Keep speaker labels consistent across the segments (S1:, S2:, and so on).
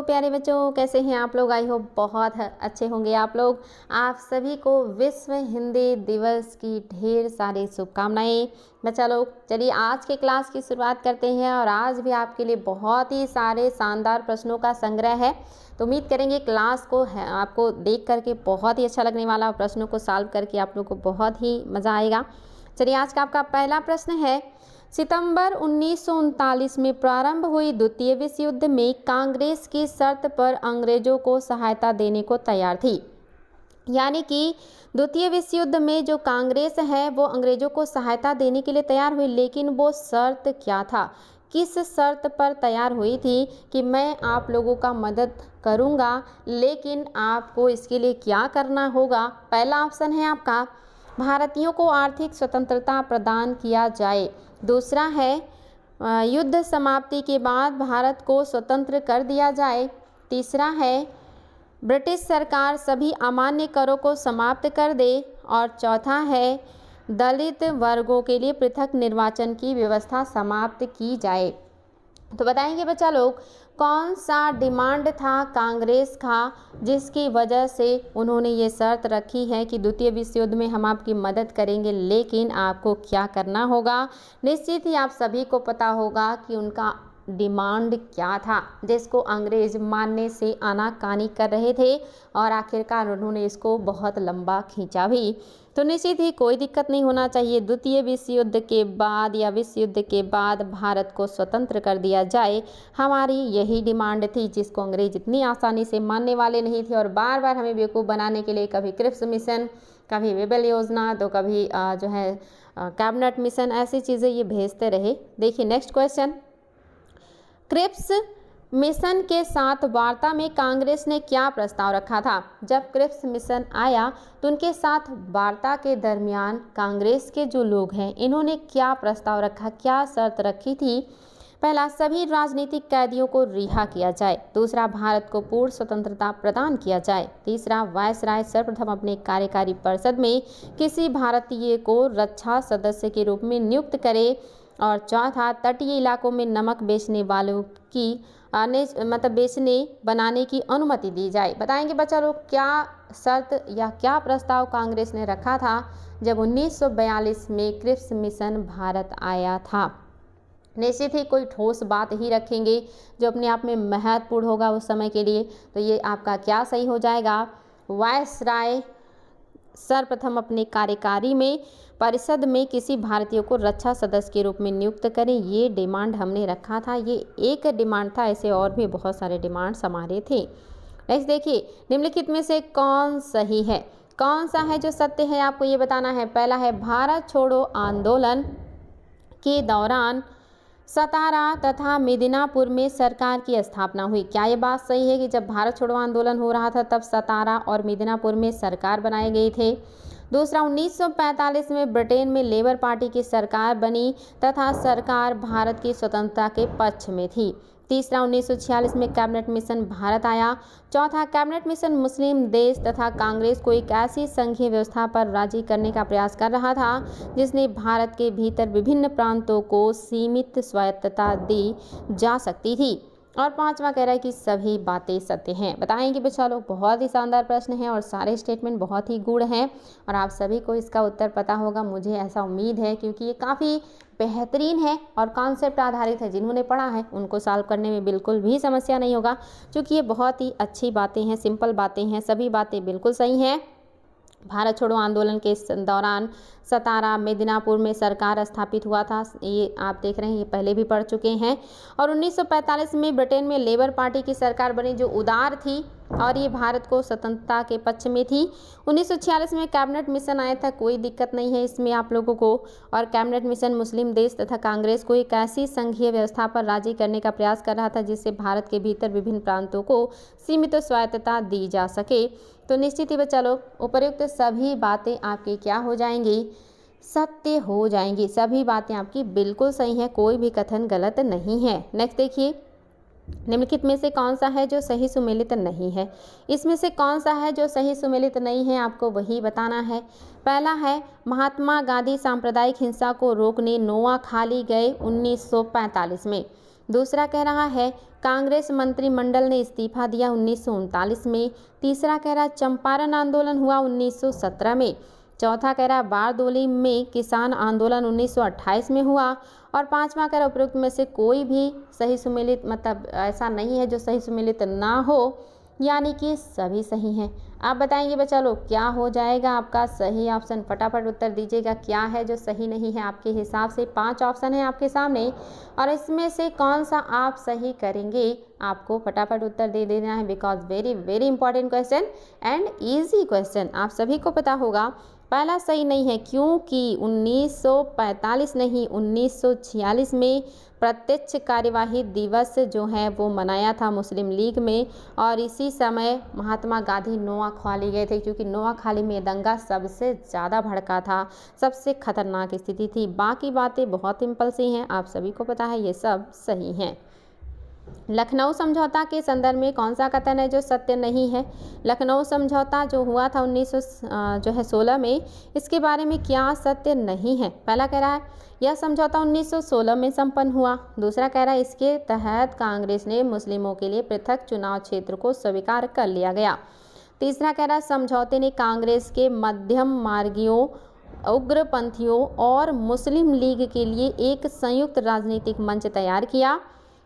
S1: प्यारे बच्चों, कैसे हैं आप लोग। आई होप बहुत अच्छे होंगे आप लोग। आप सभी को विश्व हिंदी दिवस की ढेर सारी शुभकामनाएं। बच्चा लोग, चलिए आज के क्लास की शुरुआत करते हैं। और आज भी आपके लिए बहुत ही सारे शानदार प्रश्नों का संग्रह है। तो उम्मीद करेंगे क्लास को आपको देख करके बहुत ही अच्छा लगने वाला। प्रश्नों को सॉल्व करके आप लोग को बहुत ही मज़ा आएगा। चलिए आज का आपका पहला प्रश्न है, सितंबर 1939 में प्रारंभ हुई द्वितीय विश्व युद्ध में कांग्रेस की शर्त पर अंग्रेजों को सहायता देने को तैयार थी। यानी कि द्वितीय विश्व युद्ध में जो कांग्रेस है वो अंग्रेजों को सहायता देने के लिए तैयार हुई, लेकिन वो शर्त क्या था, किस शर्त पर तैयार हुई थी कि मैं आप लोगों का मदद करूंगा, लेकिन आपको इसके लिए क्या करना होगा। पहला ऑप्शन है आपका, भारतीयों को आर्थिक स्वतंत्रता प्रदान किया जाए। दूसरा है युद्ध समाप्ति के बाद भारत को स्वतंत्र कर दिया जाए। तीसरा है ब्रिटिश सरकार सभी अमान्य करों को समाप्त कर दे। और चौथा है दलित वर्गों के लिए पृथक निर्वाचन की व्यवस्था समाप्त की जाए। तो बताएंगे बच्चा लोग कौन सा डिमांड था कांग्रेस का जिसकी वजह से उन्होंने ये शर्त रखी है कि द्वितीय विश्व युद्ध में हम आपकी मदद करेंगे, लेकिन आपको क्या करना होगा। निश्चित ही आप सभी को पता होगा कि उनका डिमांड क्या था जिसको अंग्रेज मानने से आनाकानी कर रहे थे, और आखिरकार उन्होंने इसको बहुत लंबा खींचा भी। तो निश्चित ही कोई दिक्कत नहीं होना चाहिए। द्वितीय विश्व युद्ध के बाद या विश्व युद्ध के बाद भारत को स्वतंत्र कर दिया जाए, हमारी यही डिमांड थी जिसको अंग्रेज इतनी आसानी से मानने वाले नहीं थे। और बार बार हमें बेवकूफ़ बनाने के लिए कभी क्रिप्स मिशन, कभी वेबल योजना, तो कभी जो है कैबिनेट मिशन, ऐसी चीज़ें ये भेजते रहे। देखिए नेक्स्ट क्वेश्चन, क्रिप्स मिशन के साथ वार्ता में कांग्रेस ने क्या प्रस्ताव रखा था। जब क्रिप्स मिशन आया तो उनके साथ वार्ता के दरमियान कांग्रेस के जो लोग हैं इन्होंने क्या प्रस्ताव रखा, क्या शर्त रखी थी। पहला, सभी राजनीतिक कैदियों को रिहा किया जाए। दूसरा, भारत को पूर्ण स्वतंत्रता प्रदान किया जाए। तीसरा, वायसराय सर्वप्रथम अपने कार्यकारी परिषद में किसी भारतीय को रक्षा सदस्य के रूप में नियुक्त करे। और चौथा, तटीय इलाकों में नमक बेचने वालों की बेचने बनाने की अनुमति दी जाए। बताएंगे बच्चा लोग क्या शर्त या क्या प्रस्ताव कांग्रेस ने रखा था जब 1942 में क्रिप्स मिशन भारत आया था। निश्चित ही कोई ठोस बात ही रखेंगे जो अपने आप में महत्वपूर्ण होगा उस समय के लिए। तो ये आपका क्या सही हो जाएगा, वायसराय सर्वप्रथम अपने कार्यकारी में परिषद में किसी भारतीय को रक्षा सदस्य के रूप में नियुक्त करें, ये डिमांड हमने रखा था। ये एक डिमांड था, ऐसे और भी बहुत सारे डिमांड्स हमारे थे। नेक्स्ट देखिए, निम्नलिखित में से कौन सही है, कौन सा है जो सत्य है आपको ये बताना है। पहला है, भारत छोड़ो आंदोलन के दौरान सतारा तथा मिदनापुर में सरकार की स्थापना हुई। क्या ये बात सही है कि जब भारत छोड़ो आंदोलन हो रहा था तब सतारा और मिदनापुर में सरकार बनाए गए थे। दूसरा, 1945 में ब्रिटेन में लेबर पार्टी की सरकार बनी तथा सरकार भारत की स्वतंत्रता के पक्ष में थी। तीसरा, 1946 में कैबिनेट मिशन भारत आया। चौथा, कैबिनेट मिशन मुस्लिम देश तथा कांग्रेस को एक ऐसी संघीय व्यवस्था पर राजी करने का प्रयास कर रहा था जिसने भारत के भीतर विभिन्न प्रांतों को सीमित स्वायत्तता दी जा सकती थी। और पांचवा कह रहा है कि सभी बातें सत्य हैं। बताएंगे बच्चा लोग, बहुत ही शानदार प्रश्न है और सारे स्टेटमेंट बहुत ही गूढ़ हैं और आप सभी को इसका उत्तर पता होगा, मुझे ऐसा उम्मीद है, क्योंकि ये काफ़ी बेहतरीन है और कॉन्सेप्ट आधारित है। जिन्होंने पढ़ा है उनको सॉल्व करने में बिल्कुल भी समस्या नहीं होगा, क्योंकि ये बहुत ही अच्छी बातें हैं, सिंपल बातें हैं, सभी बातें बिल्कुल सही हैं। भारत छोड़ो आंदोलन के दौरान सतारा मिदनापुर में सरकार स्थापित हुआ था, ये आप देख रहे हैं, ये पहले भी पढ़ चुके हैं। और 1945 में ब्रिटेन में लेबर पार्टी की सरकार बनी जो उदार थी और ये भारत को स्वतंत्रता के पक्ष में थी। 1946 में कैबिनेट मिशन आया था, कोई दिक्कत नहीं है इसमें आप लोगों को। और कैबिनेट मिशन मुस्लिम देश तथा कांग्रेस को एक ऐसी संघीय व्यवस्था पर राजी करने का प्रयास कर रहा था जिससे भारत के भीतर विभिन्न प्रांतों को सीमित स्वायत्तता दी जा सके। तो निश्चित ही बच्चा लोग, उपर्युक्त सभी बातें आपकी क्या हो जाएंगी, सत्य हो जाएंगी। सभी बातें आपकी बिल्कुल सही हैं, कोई भी कथन गलत नहीं है। नेक्स्ट देखिए, निम्नलिखित में से कौन सा है जो सही सुमेलित नहीं है। इसमें से कौन सा है जो सही सुमेलित नहीं है आपको वही बताना है। पहला है, महात्मा गांधी सांप्रदायिक हिंसा को रोकने नोआखाली गए 1945 में। दूसरा कह रहा है कांग्रेस मंत्रिमंडल ने इस्तीफा दिया 1939 में। तीसरा कह रहा है चंपारण आंदोलन हुआ 1917 में। चौथा कह रहा है बारदोली में किसान आंदोलन 1928 में हुआ। और पांचवा कह रहा है उपरोक्त में से कोई भी सही सुमेलित मतलब ऐसा नहीं है जो सही सुमेलित ना हो, यानी कि सभी सही हैं। आप बताएंगे बच्चा लोग क्या हो जाएगा आपका सही ऑप्शन, फटाफट उत्तर दीजिएगा क्या है जो सही नहीं है आपके हिसाब से। 5 ऑप्शन है आपके सामने और इसमें से कौन सा आप सही करेंगे, आपको फटाफट उत्तर दे देना है, because very very important question and easy question, आप सभी को पता होगा। पहला सही नहीं है क्योंकि 1945 नहीं 1946 में प्रत्यक्ष कार्यवाही दिवस जो है वो मनाया था मुस्लिम लीग में, और इसी समय महात्मा गांधी नोआखाली गए थे क्योंकि नोआखाली में दंगा सबसे ज़्यादा भड़का था, सबसे खतरनाक स्थिति थी। बाकी बातें बहुत सिंपल सी हैं, आप सभी को पता है, ये सब सही हैं। लखनऊ समझौता के संदर्भ में कौन सा कथन है जो सत्य नहीं है। लखनऊ समझौता जो हुआ था 1916 में, इसके बारे में क्या सत्य नहीं है। पहला कह रहा है यह समझौता 1916 में संपन्न हुआ। दूसरा कह रहा है इसके तहत कांग्रेस ने मुस्लिमों के लिए पृथक चुनाव क्षेत्र को स्वीकार कर लिया गया। तीसरा कह रहा है समझौते ने कांग्रेस के मध्यम मार्गियों, उग्रपंथियों और मुस्लिम लीग के लिए एक संयुक्त राजनीतिक मंच तैयार किया।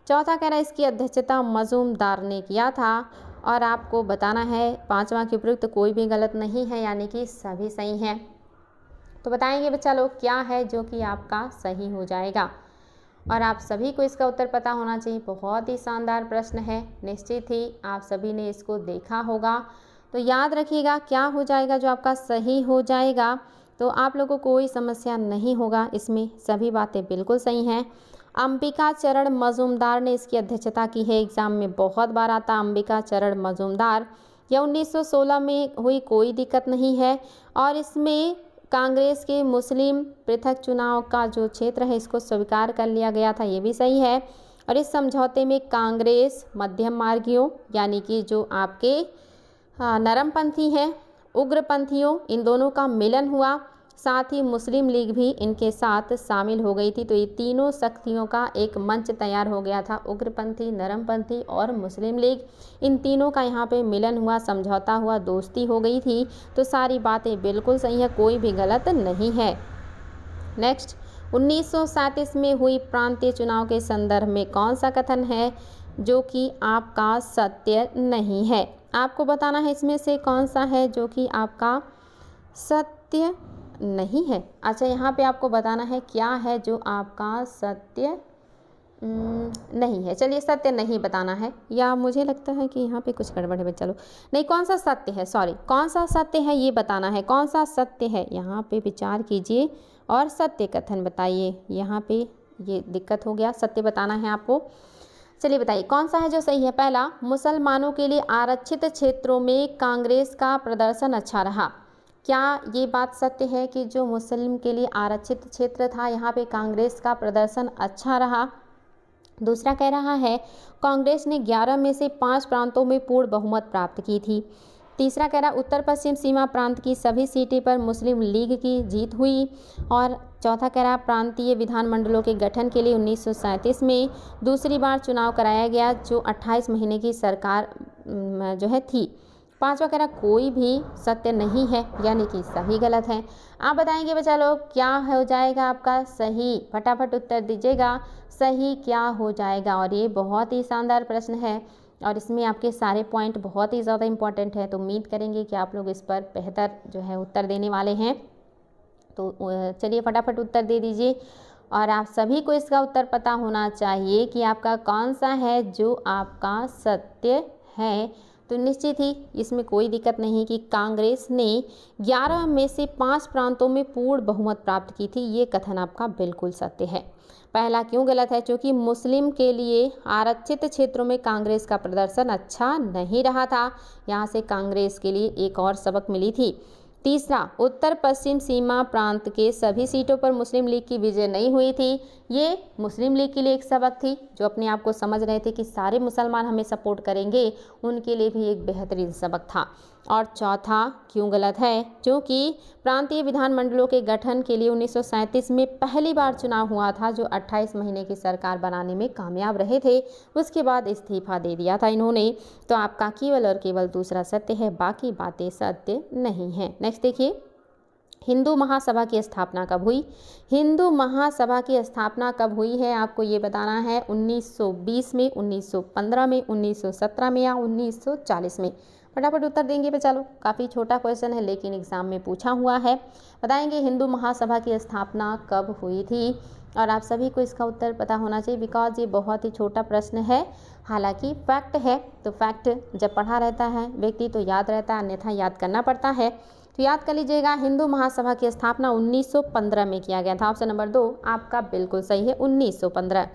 S1: चौथा कह रहा है इसकी अध्यक्षता मजूमदार ने किया था। और आपको बताना है पांचवा के उपयुक्त कोई भी गलत नहीं है, यानी कि सभी सही हैं। तो बताएंगे बच्चा लोग क्या है जो कि आपका सही हो जाएगा, और आप सभी को इसका उत्तर पता होना चाहिए। बहुत ही शानदार प्रश्न है, निश्चित ही आप सभी ने इसको देखा होगा। तो याद रखिएगा क्या हो जाएगा जो आपका सही हो जाएगा, तो आप लोगों को कोई समस्या नहीं होगा, इसमें सभी बातें बिल्कुल सही हैं। अंबिका चरण मजूमदार ने इसकी अध्यक्षता की है, एग्जाम में बहुत बार आता अंबिका चरण मजूमदार। यह 1916 में हुई, कोई दिक्कत नहीं है। और इसमें कांग्रेस के मुस्लिम पृथक चुनाव का जो क्षेत्र है इसको स्वीकार कर लिया गया था, ये भी सही है। और इस समझौते में कांग्रेस मध्यम मार्गियों यानी कि जो आपके नरमपंथी हैं, उग्रपंथियों, इन दोनों का मिलन हुआ। साथ ही मुस्लिम लीग भी इनके साथ शामिल हो गई थी। तो ये तीनों शक्तियों का एक मंच तैयार हो गया था, उग्रपंथी, नरमपंथी और मुस्लिम लीग, इन तीनों का यहाँ पे मिलन हुआ, समझौता हुआ, दोस्ती हो गई थी। तो सारी बातें बिल्कुल सही है, कोई भी गलत नहीं है। नेक्स्ट 1937 में हुई प्रांतीय चुनाव के संदर्भ में कौन सा कथन है जो कि आपका सत्य नहीं है। आपको बताना है इसमें से कौन सा है जो कि आपका सत्य नहीं है। अच्छा, यहाँ पे आपको बताना है क्या है जो आपका सत्य नहीं है। चलिए सत्य नहीं बताना है, या मुझे लगता है कि यहाँ पे कुछ गड़बड़ है। चलो नहीं, कौन सा सत्य है, सॉरी, कौन सा सत्य है ये बताना है। कौन सा सत्य है, यहाँ पे विचार कीजिए और सत्य कथन बताइए। यहाँ पे ये दिक्कत हो गया, सत्य बताना है आपको। चलिए बताइए कौन सा है जो सही है। पहला, मुसलमानों के लिए आरक्षित क्षेत्रों में कांग्रेस का प्रदर्शन अच्छा रहा। क्या ये बात सत्य है कि जो मुस्लिम के लिए आरक्षित क्षेत्र था यहाँ पे कांग्रेस का प्रदर्शन अच्छा रहा। दूसरा कह रहा है कांग्रेस ने 11 में से 5 प्रांतों में पूर्ण बहुमत प्राप्त की थी। तीसरा कह रहा है उत्तर पश्चिम सीमा प्रांत की सभी सीटें पर मुस्लिम लीग की जीत हुई। और चौथा कह रहा है प्रांतीय विधानमंडलों के गठन के लिए 1937 में दूसरी बार चुनाव कराया गया, जो 28 महीने की सरकार जो है थी। पांचवा कह रहा कोई भी सत्य नहीं है, यानी कि सभी गलत हैं। आप बताएंगे बच्चा लोग क्या हो जाएगा आपका सही, फटाफट उत्तर दीजिएगा सही क्या हो जाएगा। और ये बहुत ही शानदार प्रश्न है और इसमें आपके सारे पॉइंट बहुत ही ज़्यादा इंपॉर्टेंट है, तो उम्मीद करेंगे कि आप लोग इस पर बेहतर जो है उत्तर देने वाले हैं। तो चलिए फटाफट उत्तर दे दीजिए। और आप सभी को इसका उत्तर पता होना चाहिए कि आपका कौन सा है जो आपका सत्य है। तो निश्चित ही इसमें कोई दिक्कत नहीं कि कांग्रेस ने 11 में से 5 प्रांतों में पूर्ण बहुमत प्राप्त की थी, ये कथन आपका बिल्कुल सत्य है। पहला क्यों गलत है, क्योंकि मुस्लिम के लिए आरक्षित क्षेत्रों में कांग्रेस का प्रदर्शन अच्छा नहीं रहा था, यहाँ से कांग्रेस के लिए एक और सबक मिली थी। तीसरा, उत्तर पश्चिम सीमा प्रांत के सभी सीटों पर मुस्लिम लीग की विजय नहीं हुई थी, ये मुस्लिम लीग के लिए एक सबक थी, जो अपने आप को समझ रहे थे कि सारे मुसलमान हमें सपोर्ट करेंगे, उनके लिए भी एक बेहतरीन सबक था। और चौथा क्यों गलत है? क्योंकि प्रांतीय विधानमंडलों के गठन के लिए 1937 में पहली बार चुनाव हुआ था, जो 28 महीने की सरकार बनाने में कामयाब रहे थे। उसके बाद इस्तीफा दे दिया था इन्होंने। तो आपका केवल और केवल दूसरा सत्य है, बाकी बातें सत्य नहीं है। नेक्स्ट देखिए, हिंदू महासभा की स्थापना कब हुई? हिंदू महासभा की स्थापना कब हुई है आपको ये बताना है। 1920 में, 1915 में, 1917 में या 1940 में? फटाफट उत्तर देंगे पे चलो। काफ़ी छोटा क्वेश्चन है लेकिन एग्जाम में पूछा हुआ है। बताएंगे हिंदू महासभा की स्थापना कब हुई थी, और आप सभी को इसका उत्तर पता होना चाहिए बिकॉज ये बहुत ही छोटा प्रश्न है। हालांकि फैक्ट है, तो फैक्ट जब पढ़ा रहता है व्यक्ति तो याद रहता है, अन्यथा याद करना पड़ता है। तो याद कर लीजिएगा, हिंदू महासभा की स्थापना 1915 में किया गया था। ऑप्शन नंबर 2 आपका बिल्कुल सही है, 1915।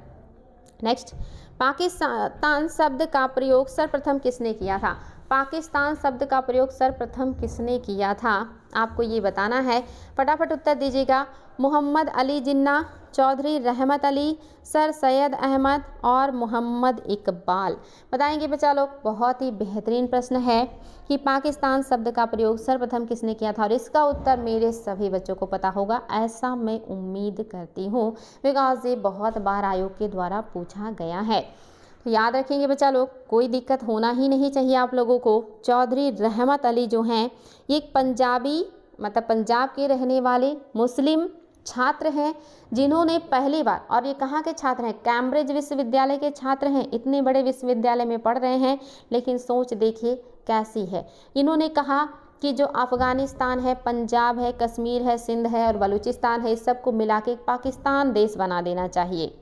S1: नेक्स्ट, पाकिस्तान शब्द का प्रयोग सर्वप्रथम किसने किया था? पाकिस्तान शब्द का प्रयोग सर्वप्रथम किसने किया था आपको ये बताना है। फटाफट उत्तर दीजिएगा। मोहम्मद अली जिन्ना, चौधरी रहमत अली, सर सैयद अहमद और मोहम्मद इकबाल। बताएंगे बच्चा लोग, बहुत ही बेहतरीन प्रश्न है कि पाकिस्तान शब्द का प्रयोग सर्वप्रथम किसने किया था, और इसका उत्तर मेरे सभी बच्चों को पता होगा, ऐसा मैं उम्मीद करती हूँ बिकॉज ये बहुत बार आयोग के द्वारा पूछा गया है। तो याद रखेंगे बच्चा लोग, कोई दिक्कत होना ही नहीं चाहिए आप लोगों को। चौधरी रहमत अली जो हैं, ये एक पंजाबी मतलब पंजाब के रहने वाले मुस्लिम छात्र हैं जिन्होंने पहली बार, और ये कहाँ के छात्र हैं? कैम्ब्रिज विश्वविद्यालय के छात्र हैं। इतने बड़े विश्वविद्यालय में पढ़ रहे हैं, लेकिन सोच देखिए कैसी है। इन्होंने कहा कि जो अफ़गानिस्तान है, पंजाब है, कश्मीर है, सिंध है और बलूचिस्तान है, इस सब को मिला के पाकिस्तान देश बना देना चाहिए।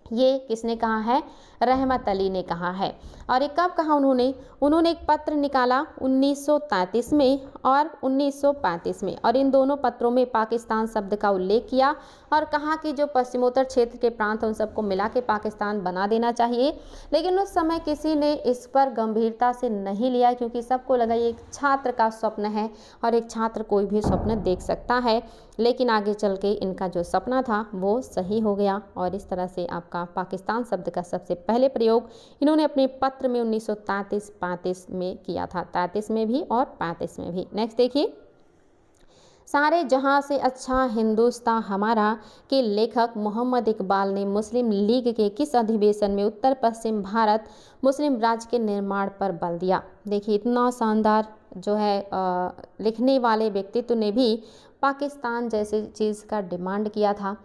S1: ये किसने कहा है? रहमत अली ने कहा है। और ये कब कहा उन्होंने एक पत्र निकाला 1933 में और 1935 में, और इन दोनों पत्रों में पाकिस्तान शब्द का उल्लेख किया और कहा कि जो पश्चिमोत्तर क्षेत्र के प्रांत उन सबको मिला के पाकिस्तान बना देना चाहिए। लेकिन उस समय किसी ने इस पर गंभीरता से नहीं लिया, क्योंकि सबको लगा ये एक छात्र का स्वप्न है और एक छात्र कोई भी स्वप्न देख सकता है। लेकिन आगे चल के इनका जो सपना था वो सही हो गया, और इस तरह से आपका पाकिस्तान शब्द का सबसे पहले प्रयोग इन्होंने अपने पत्र में 1933-35 में किया था। 33 में भी और 35 में भी। नेक्स्ट देखिए, सारे जहां से अच्छा हिंदुस्तान हमारा के लेखक मोहम्मद इकबाल ने मुस्लिम लीग के किस अधिवेशन में उत्तर पश्चिम भारत मुस्लिम राज्य के निर्माण पर बल दिया? देखिए, इतना शानदार जो है लिखने वाले व्यक्तित्व ने भी पाकिस्तान जैसे चीज़ का डिमांड किया था।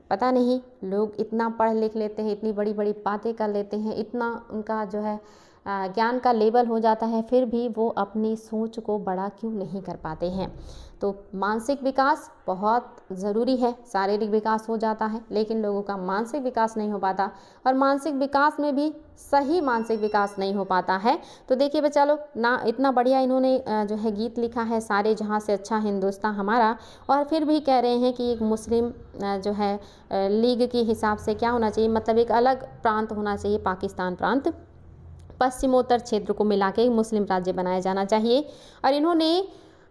S1: पता नहीं लोग इतना पढ़ लिख लेते हैं, इतनी बड़ी बड़ी बातें कर लेते हैं, इतना उनका जो है ज्ञान का लेवल हो जाता है, फिर भी वो अपनी सोच को बड़ा क्यों नहीं कर पाते हैं। तो मानसिक विकास बहुत ज़रूरी है। शारीरिक विकास हो जाता है लेकिन लोगों का मानसिक विकास नहीं हो पाता, और मानसिक विकास में भी सही मानसिक विकास नहीं हो पाता है। तो देखिए बच्चा लोग, ना इतना बढ़िया इन्होंने जो है गीत लिखा है, सारे जहाँ से अच्छा हिंदुस्तान हमारा, और फिर भी कह रहे हैं कि एक मुस्लिम जो है लीग के हिसाब से क्या होना चाहिए, मतलब एक अलग प्रांत होना चाहिए, पाकिस्तान प्रांत, पश्चिमोत्तर क्षेत्र को मिला के मुस्लिम राज्य बनाया जाना चाहिए। और इन्होंने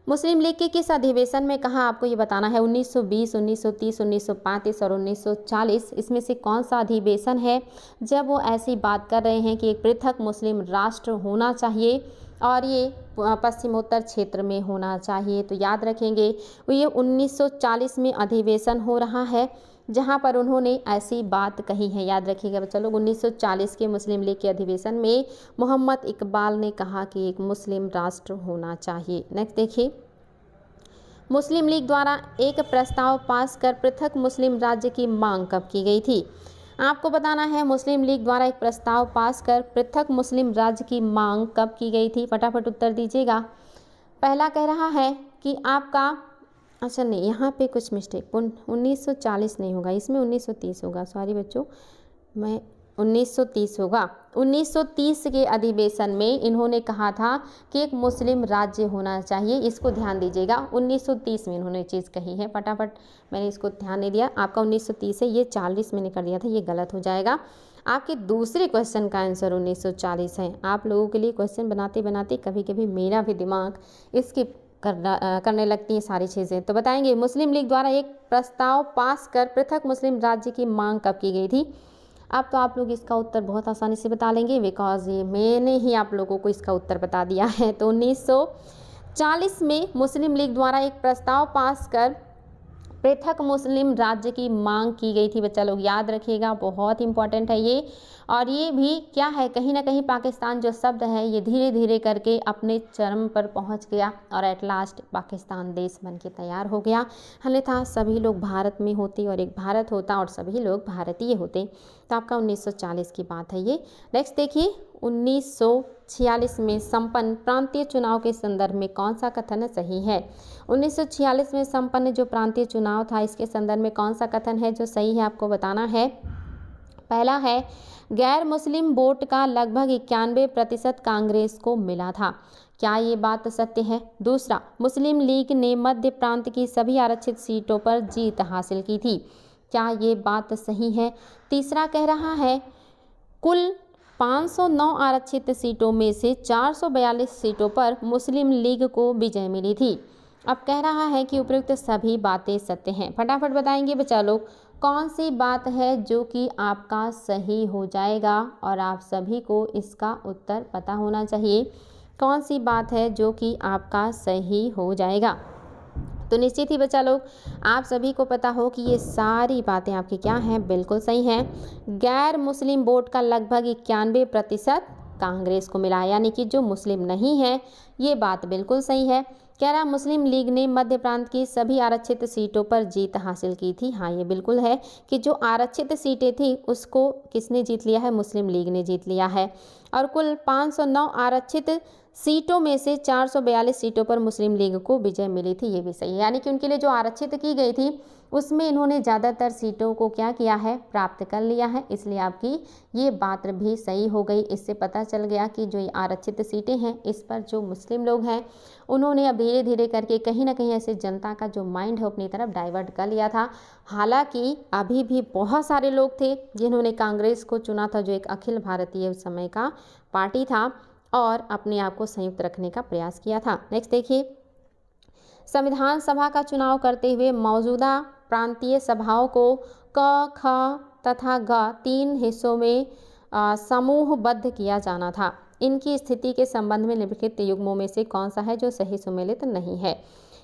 S1: मुस्लिम लीग के किस अधिवेशन में कहा आपको ये बताना है? 1920, 1930, 1935 और 1940। इसमें से कौन सा अधिवेशन है जब वो ऐसी बात कर रहे हैं कि एक पृथक मुस्लिम राष्ट्र होना चाहिए और ये पश्चिमोत्तर क्षेत्र में होना चाहिए? तो याद रखेंगे, ये 1940 में अधिवेशन हो रहा है जहां पर उन्होंने ऐसी बात कही है। याद रखिएगा बच्चा लोग, 1940 के मुस्लिम लीग के अधिवेशन में मोहम्मद इकबाल ने कहा कि एक मुस्लिम राष्ट्र होना चाहिए। नेक्स्ट देखिए, मुस्लिम लीग द्वारा एक प्रस्ताव पास कर पृथक मुस्लिम राज्य की मांग कब की गई थी? आपको बताना है, मुस्लिम लीग द्वारा एक प्रस्ताव पास कर पृथक मुस्लिम राज्य की मांग कब की गई थी? फटाफट उत्तर दीजिएगा। पहला कह रहा है कि आपका, अच्छा नहीं, यहाँ पे कुछ मिस्टेक, 1940 नहीं होगा, इसमें 1930 होगा। सॉरी बच्चों, मैं 1930 होगा। 1930 के अधिवेशन में इन्होंने कहा था कि एक मुस्लिम राज्य होना चाहिए। इसको ध्यान दीजिएगा, 1930 में इन्होंने चीज़ कही है। फटाफट मैंने इसको ध्यान नहीं दिया, आपका 1930 है, ये 40 मैंने कर दिया था, ये गलत हो जाएगा। आपके दूसरे क्वेश्चन का आंसर 1940 है। आप लोगों के लिए क्वेश्चन बनाते बनाते कभी कभी मेरा भी दिमाग इसकी करने लगती हैं सारी चीज़ें। तो बताएंगे, मुस्लिम लीग द्वारा एक प्रस्ताव पास कर पृथक मुस्लिम राज्य की मांग कब की गई थी? अब तो आप लोग इसका उत्तर बहुत आसानी से बता लेंगे, बिकॉज ये मैंने ही आप लोगों को इसका उत्तर बता दिया है। तो 1940 में मुस्लिम लीग द्वारा एक प्रस्ताव पास कर पृथक मुस्लिम राज्य की मांग की गई थी। बच्चा लोग याद रखिएगा, बहुत इंपॉर्टेंट है ये। और ये भी क्या है, कहीं ना कहीं पाकिस्तान जो शब्द है ये धीरे धीरे करके अपने चरम पर पहुंच गया और एट लास्ट पाकिस्तान देश बन के तैयार हो गया। अन्यथा सभी लोग भारत में होते और एक भारत होता और सभी लोग भारतीय होते। तो आपका 1940 की बात है ये। नेक्स्ट देखिए, 1946 में संपन्न प्रांतीय चुनाव के संदर्भ में कौन सा कथन सही है। 1946 में संपन्न जो प्रांतीय चुनाव था इसके संदर्भ में कौन सा कथन है जो सही है, आपको बताना है। पहला है, गैर मुस्लिम वोट का लगभग 91% कांग्रेस को मिला था। क्या ये बात सत्य है। दूसरा, मुस्लिम लीग ने मध्य प्रांत की सभी आरक्षित सीटों पर जीत हासिल की थी। क्या ये बात सही है। तीसरा कह रहा है, कुल 509 आरक्षित सीटों में से 442 सीटों पर मुस्लिम लीग को विजय मिली थी। अब कह रहा है कि उपयुक्त सभी बातें सत्य हैं। फटाफट बताएंगे बच्चा लोग कौन सी बात है जो कि आपका सही हो जाएगा, और आप सभी को इसका उत्तर पता होना चाहिए। कौन सी बात है जो कि आपका सही हो जाएगा। तो निश्चित ही बच्चा लोग आप सभी को पता हो कि ये सारी बातें आपकी क्या हैं, बिल्कुल सही हैं। गैर मुस्लिम वोट का लगभग 91% कांग्रेस को मिला, यानी कि जो मुस्लिम नहीं है, ये बात बिल्कुल सही है। कह रहा मुस्लिम लीग ने मध्य प्रांत की सभी आरक्षित सीटों पर जीत हासिल की थी। हाँ, ये बिल्कुल है कि जो आरक्षित सीटें थी उसको किसने जीत लिया है, मुस्लिम लीग ने जीत लिया है। और कुल 509 आरक्षित सीटों में से 442 सीटों पर मुस्लिम लीग को विजय मिली थी, ये भी सही है। यानी कि उनके लिए जो आरक्षित की गई थी उसमें इन्होंने ज़्यादातर सीटों को क्या किया है, प्राप्त कर लिया है, इसलिए आपकी ये बात भी सही हो गई। इससे पता चल गया कि जो ये आरक्षित सीटें हैं इस पर जो मुस्लिम लोग हैं उन्होंने अब धीरे धीरे करके कहीं ना कहीं ऐसे जनता का जो माइंड है अपनी तरफ डाइवर्ट कर लिया था। हालांकि अभी भी बहुत सारे लोग थे जिन्होंने कांग्रेस को चुना था, जो एक अखिल भारतीय उस समय का पार्टी था, और अपने आप को संयुक्त रखने का प्रयास किया था। नेक्स्ट देखिए, संविधान सभा का चुनाव करते हुए मौजूदा प्रांतीय सभाओं को क, ख तथा ग 3 हिस्सों में समूहबद्ध किया जाना था। इनकी स्थिति के संबंध में निम्नलिखित युग्मों में से कौन सा है जो सही सुमेलित नहीं है।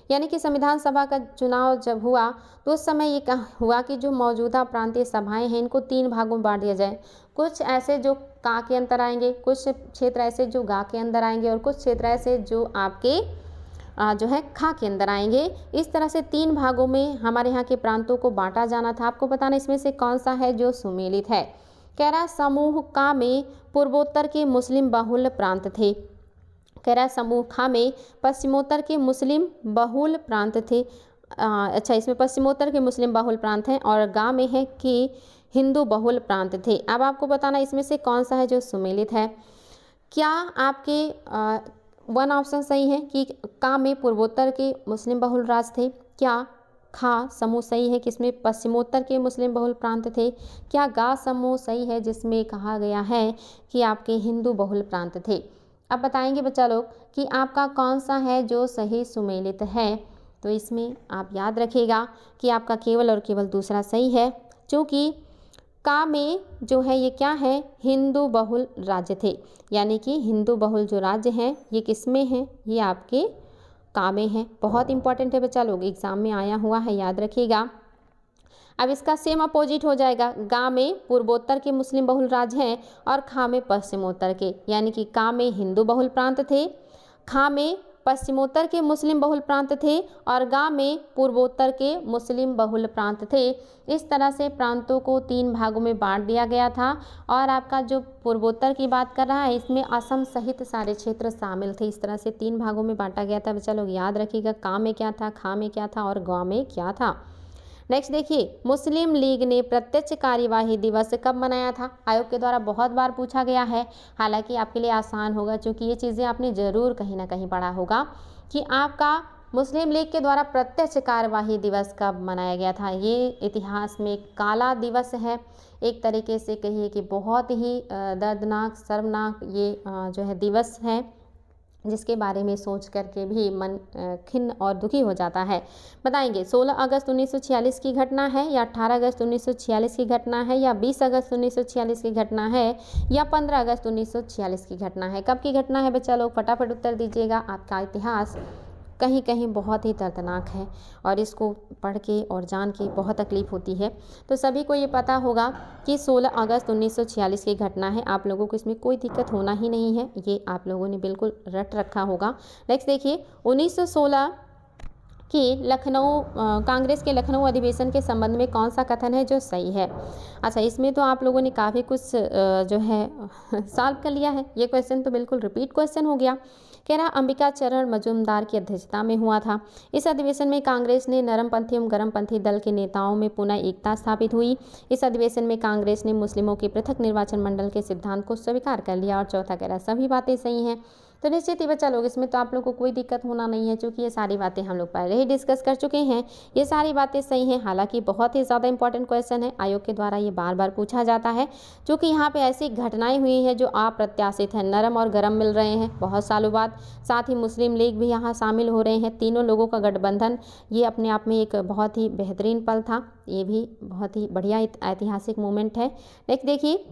S1: यानी कि संविधान सभा का चुनाव जब हुआ तो उस समय ये हुआ कि जो मौजूदा प्रांतीय सभाएं हैं इनको 3 भागों में बांट दिया जाए। कुछ ऐसे जो का के अंदर आएंगे, कुछ क्षेत्र ऐसे जो गा के अंदर आएंगे, और कुछ क्षेत्र ऐसे जो आपके जो है खा के अंदर आएंगे। इस तरह से 3 भागों में हमारे यहाँ के प्रांतों को बांटा जाना था। आपको बताना इसमें से कौन सा है जो सुमेलित है। कह रहा समूह का में पूर्वोत्तर के मुस्लिम बहुल प्रांत थे। कह रहा समूह खा में पश्चिमोत्तर के मुस्लिम बहुल प्रांत थे। अच्छा, इसमें पश्चिमोत्तर के मुस्लिम बहुल प्रांत हैं, और गा में है कि हिंदू बहुल प्रांत थे। अब आपको बताना इसमें से कौन सा है जो सुमेलित है। क्या आपके 1 ऑप्शन सही है कि का में पूर्वोत्तर के मुस्लिम बहुल राज थे। क्या खा समूह सही है कि इसमें पश्चिमोत्तर के मुस्लिम बहुल प्रांत थे। क्या गा समूह सही है जिसमें कहा गया है कि आपके हिंदू बहुल प्रांत थे। अब बताएंगे बच्चा लोग कि आपका कौन सा है जो सही सुमेलित है। तो इसमें आप याद रखिएगा कि आपका केवल और केवल दूसरा सही है, क्योंकि का में जो है ये क्या है, हिंदू बहुल राज्य थे। यानी कि हिंदू बहुल जो राज्य हैं ये किस में हैं, ये आपके का में हैं। बहुत इंपॉर्टेंट है बच्चा लोग, एग्जाम में आया हुआ है, याद रखिएगा। अब इसका सेम अपोजिट हो जाएगा। गा में पूर्वोत्तर के मुस्लिम बहुल राज्य हैं और खा में पश्चिमोत्तर के, यानी कि का में हिंदू बहुल प्रांत थे, खा में पश्चिमोत्तर के मुस्लिम बहुल प्रांत थे, और गा में पूर्वोत्तर के मुस्लिम बहुल प्रांत थे। इस तरह से प्रांतों को 3 भागों में बांट दिया गया था। और आपका जो पूर्वोत्तर की बात कर रहा है इसमें असम सहित सारे क्षेत्र शामिल थे। इस तरह से 3 भागों में बांटा गया था। बच्चा लोग याद रखिएगा, का में क्या था, खा में क्या था और गा में क्या था। नेक्स्ट देखिए, मुस्लिम लीग ने प्रत्यक्ष कार्यवाही दिवस कब मनाया था। आयोग के द्वारा बहुत बार पूछा गया है, हालांकि आपके लिए आसान होगा क्योंकि ये चीज़ें आपने ज़रूर कहीं ना कहीं पढ़ा होगा कि आपका मुस्लिम लीग के द्वारा प्रत्यक्ष कार्यवाही दिवस कब मनाया गया था। ये इतिहास में एक काला दिवस है, एक तरीके से कहिए कि बहुत ही दर्दनाक शर्मनाक ये जो है दिवस है, जिसके बारे में सोच करके भी मन खिन्न और दुखी हो जाता है। बताएंगे 16 अगस्त 1946 की घटना है या 18 अगस्त 1946 की घटना है या 20 अगस्त 1946 की घटना है या 15 अगस्त 1946 की घटना है। कब की घटना है बच्चा लोग? फटाफट उत्तर दीजिएगा। आपका इतिहास कहीं कहीं बहुत ही दर्दनाक है और इसको पढ़ के और जान के बहुत तकलीफ़ होती है। तो सभी को ये पता होगा कि 16 अगस्त 1946 की घटना है। आप लोगों को इसमें कोई दिक्कत होना ही नहीं है, ये आप लोगों ने बिल्कुल रट रखा होगा। नेक्स्ट देखिए 1916 कि लखनऊ कांग्रेस के लखनऊ अधिवेशन के संबंध में कौन सा कथन है जो सही है? अच्छा, इसमें तो आप लोगों ने काफ़ी कुछ जो है सॉल्व कर लिया है। ये क्वेश्चन तो बिल्कुल रिपीट क्वेश्चन हो गया। कह रहा अंबिका चरण मजूमदार की अध्यक्षता में हुआ था। इस अधिवेशन में कांग्रेस ने नरमपंथी एवं गरमपंथी दल के नेताओं में पुनः एकता स्थापित हुई। इस अधिवेशन में कांग्रेस ने मुस्लिमों के पृथक निर्वाचन मंडल के सिद्धांत को स्वीकार कर लिया। और चौथा कह रहा सभी बातें सही हैं। तो निश्चित ही बच्चा लोग इसमें तो आप लोग को कोई दिक्कत होना नहीं है, क्योंकि ये सारी बातें हम लोग पहले ही डिस्कस कर चुके हैं। ये सारी बातें सही हैं। हालांकि बहुत ही ज़्यादा इंपॉर्टेंट क्वेश्चन है, आयोग के द्वारा ये बार बार पूछा जाता है, क्योंकि यहाँ पे ऐसी घटनाएं हुई हैं जो अप्रत्याशित हैं। नरम और गरम मिल रहे हैं बहुत सालों बाद। साथ ही मुस्लिम लीग भी यहाँ शामिल हो रहे हैं। तीनों लोगों का गठबंधन, ये अपने आप में एक बहुत ही बेहतरीन पल था। ये भी बहुत ही बढ़िया ऐतिहासिक मोमेंट है। नेक्स्ट देखिए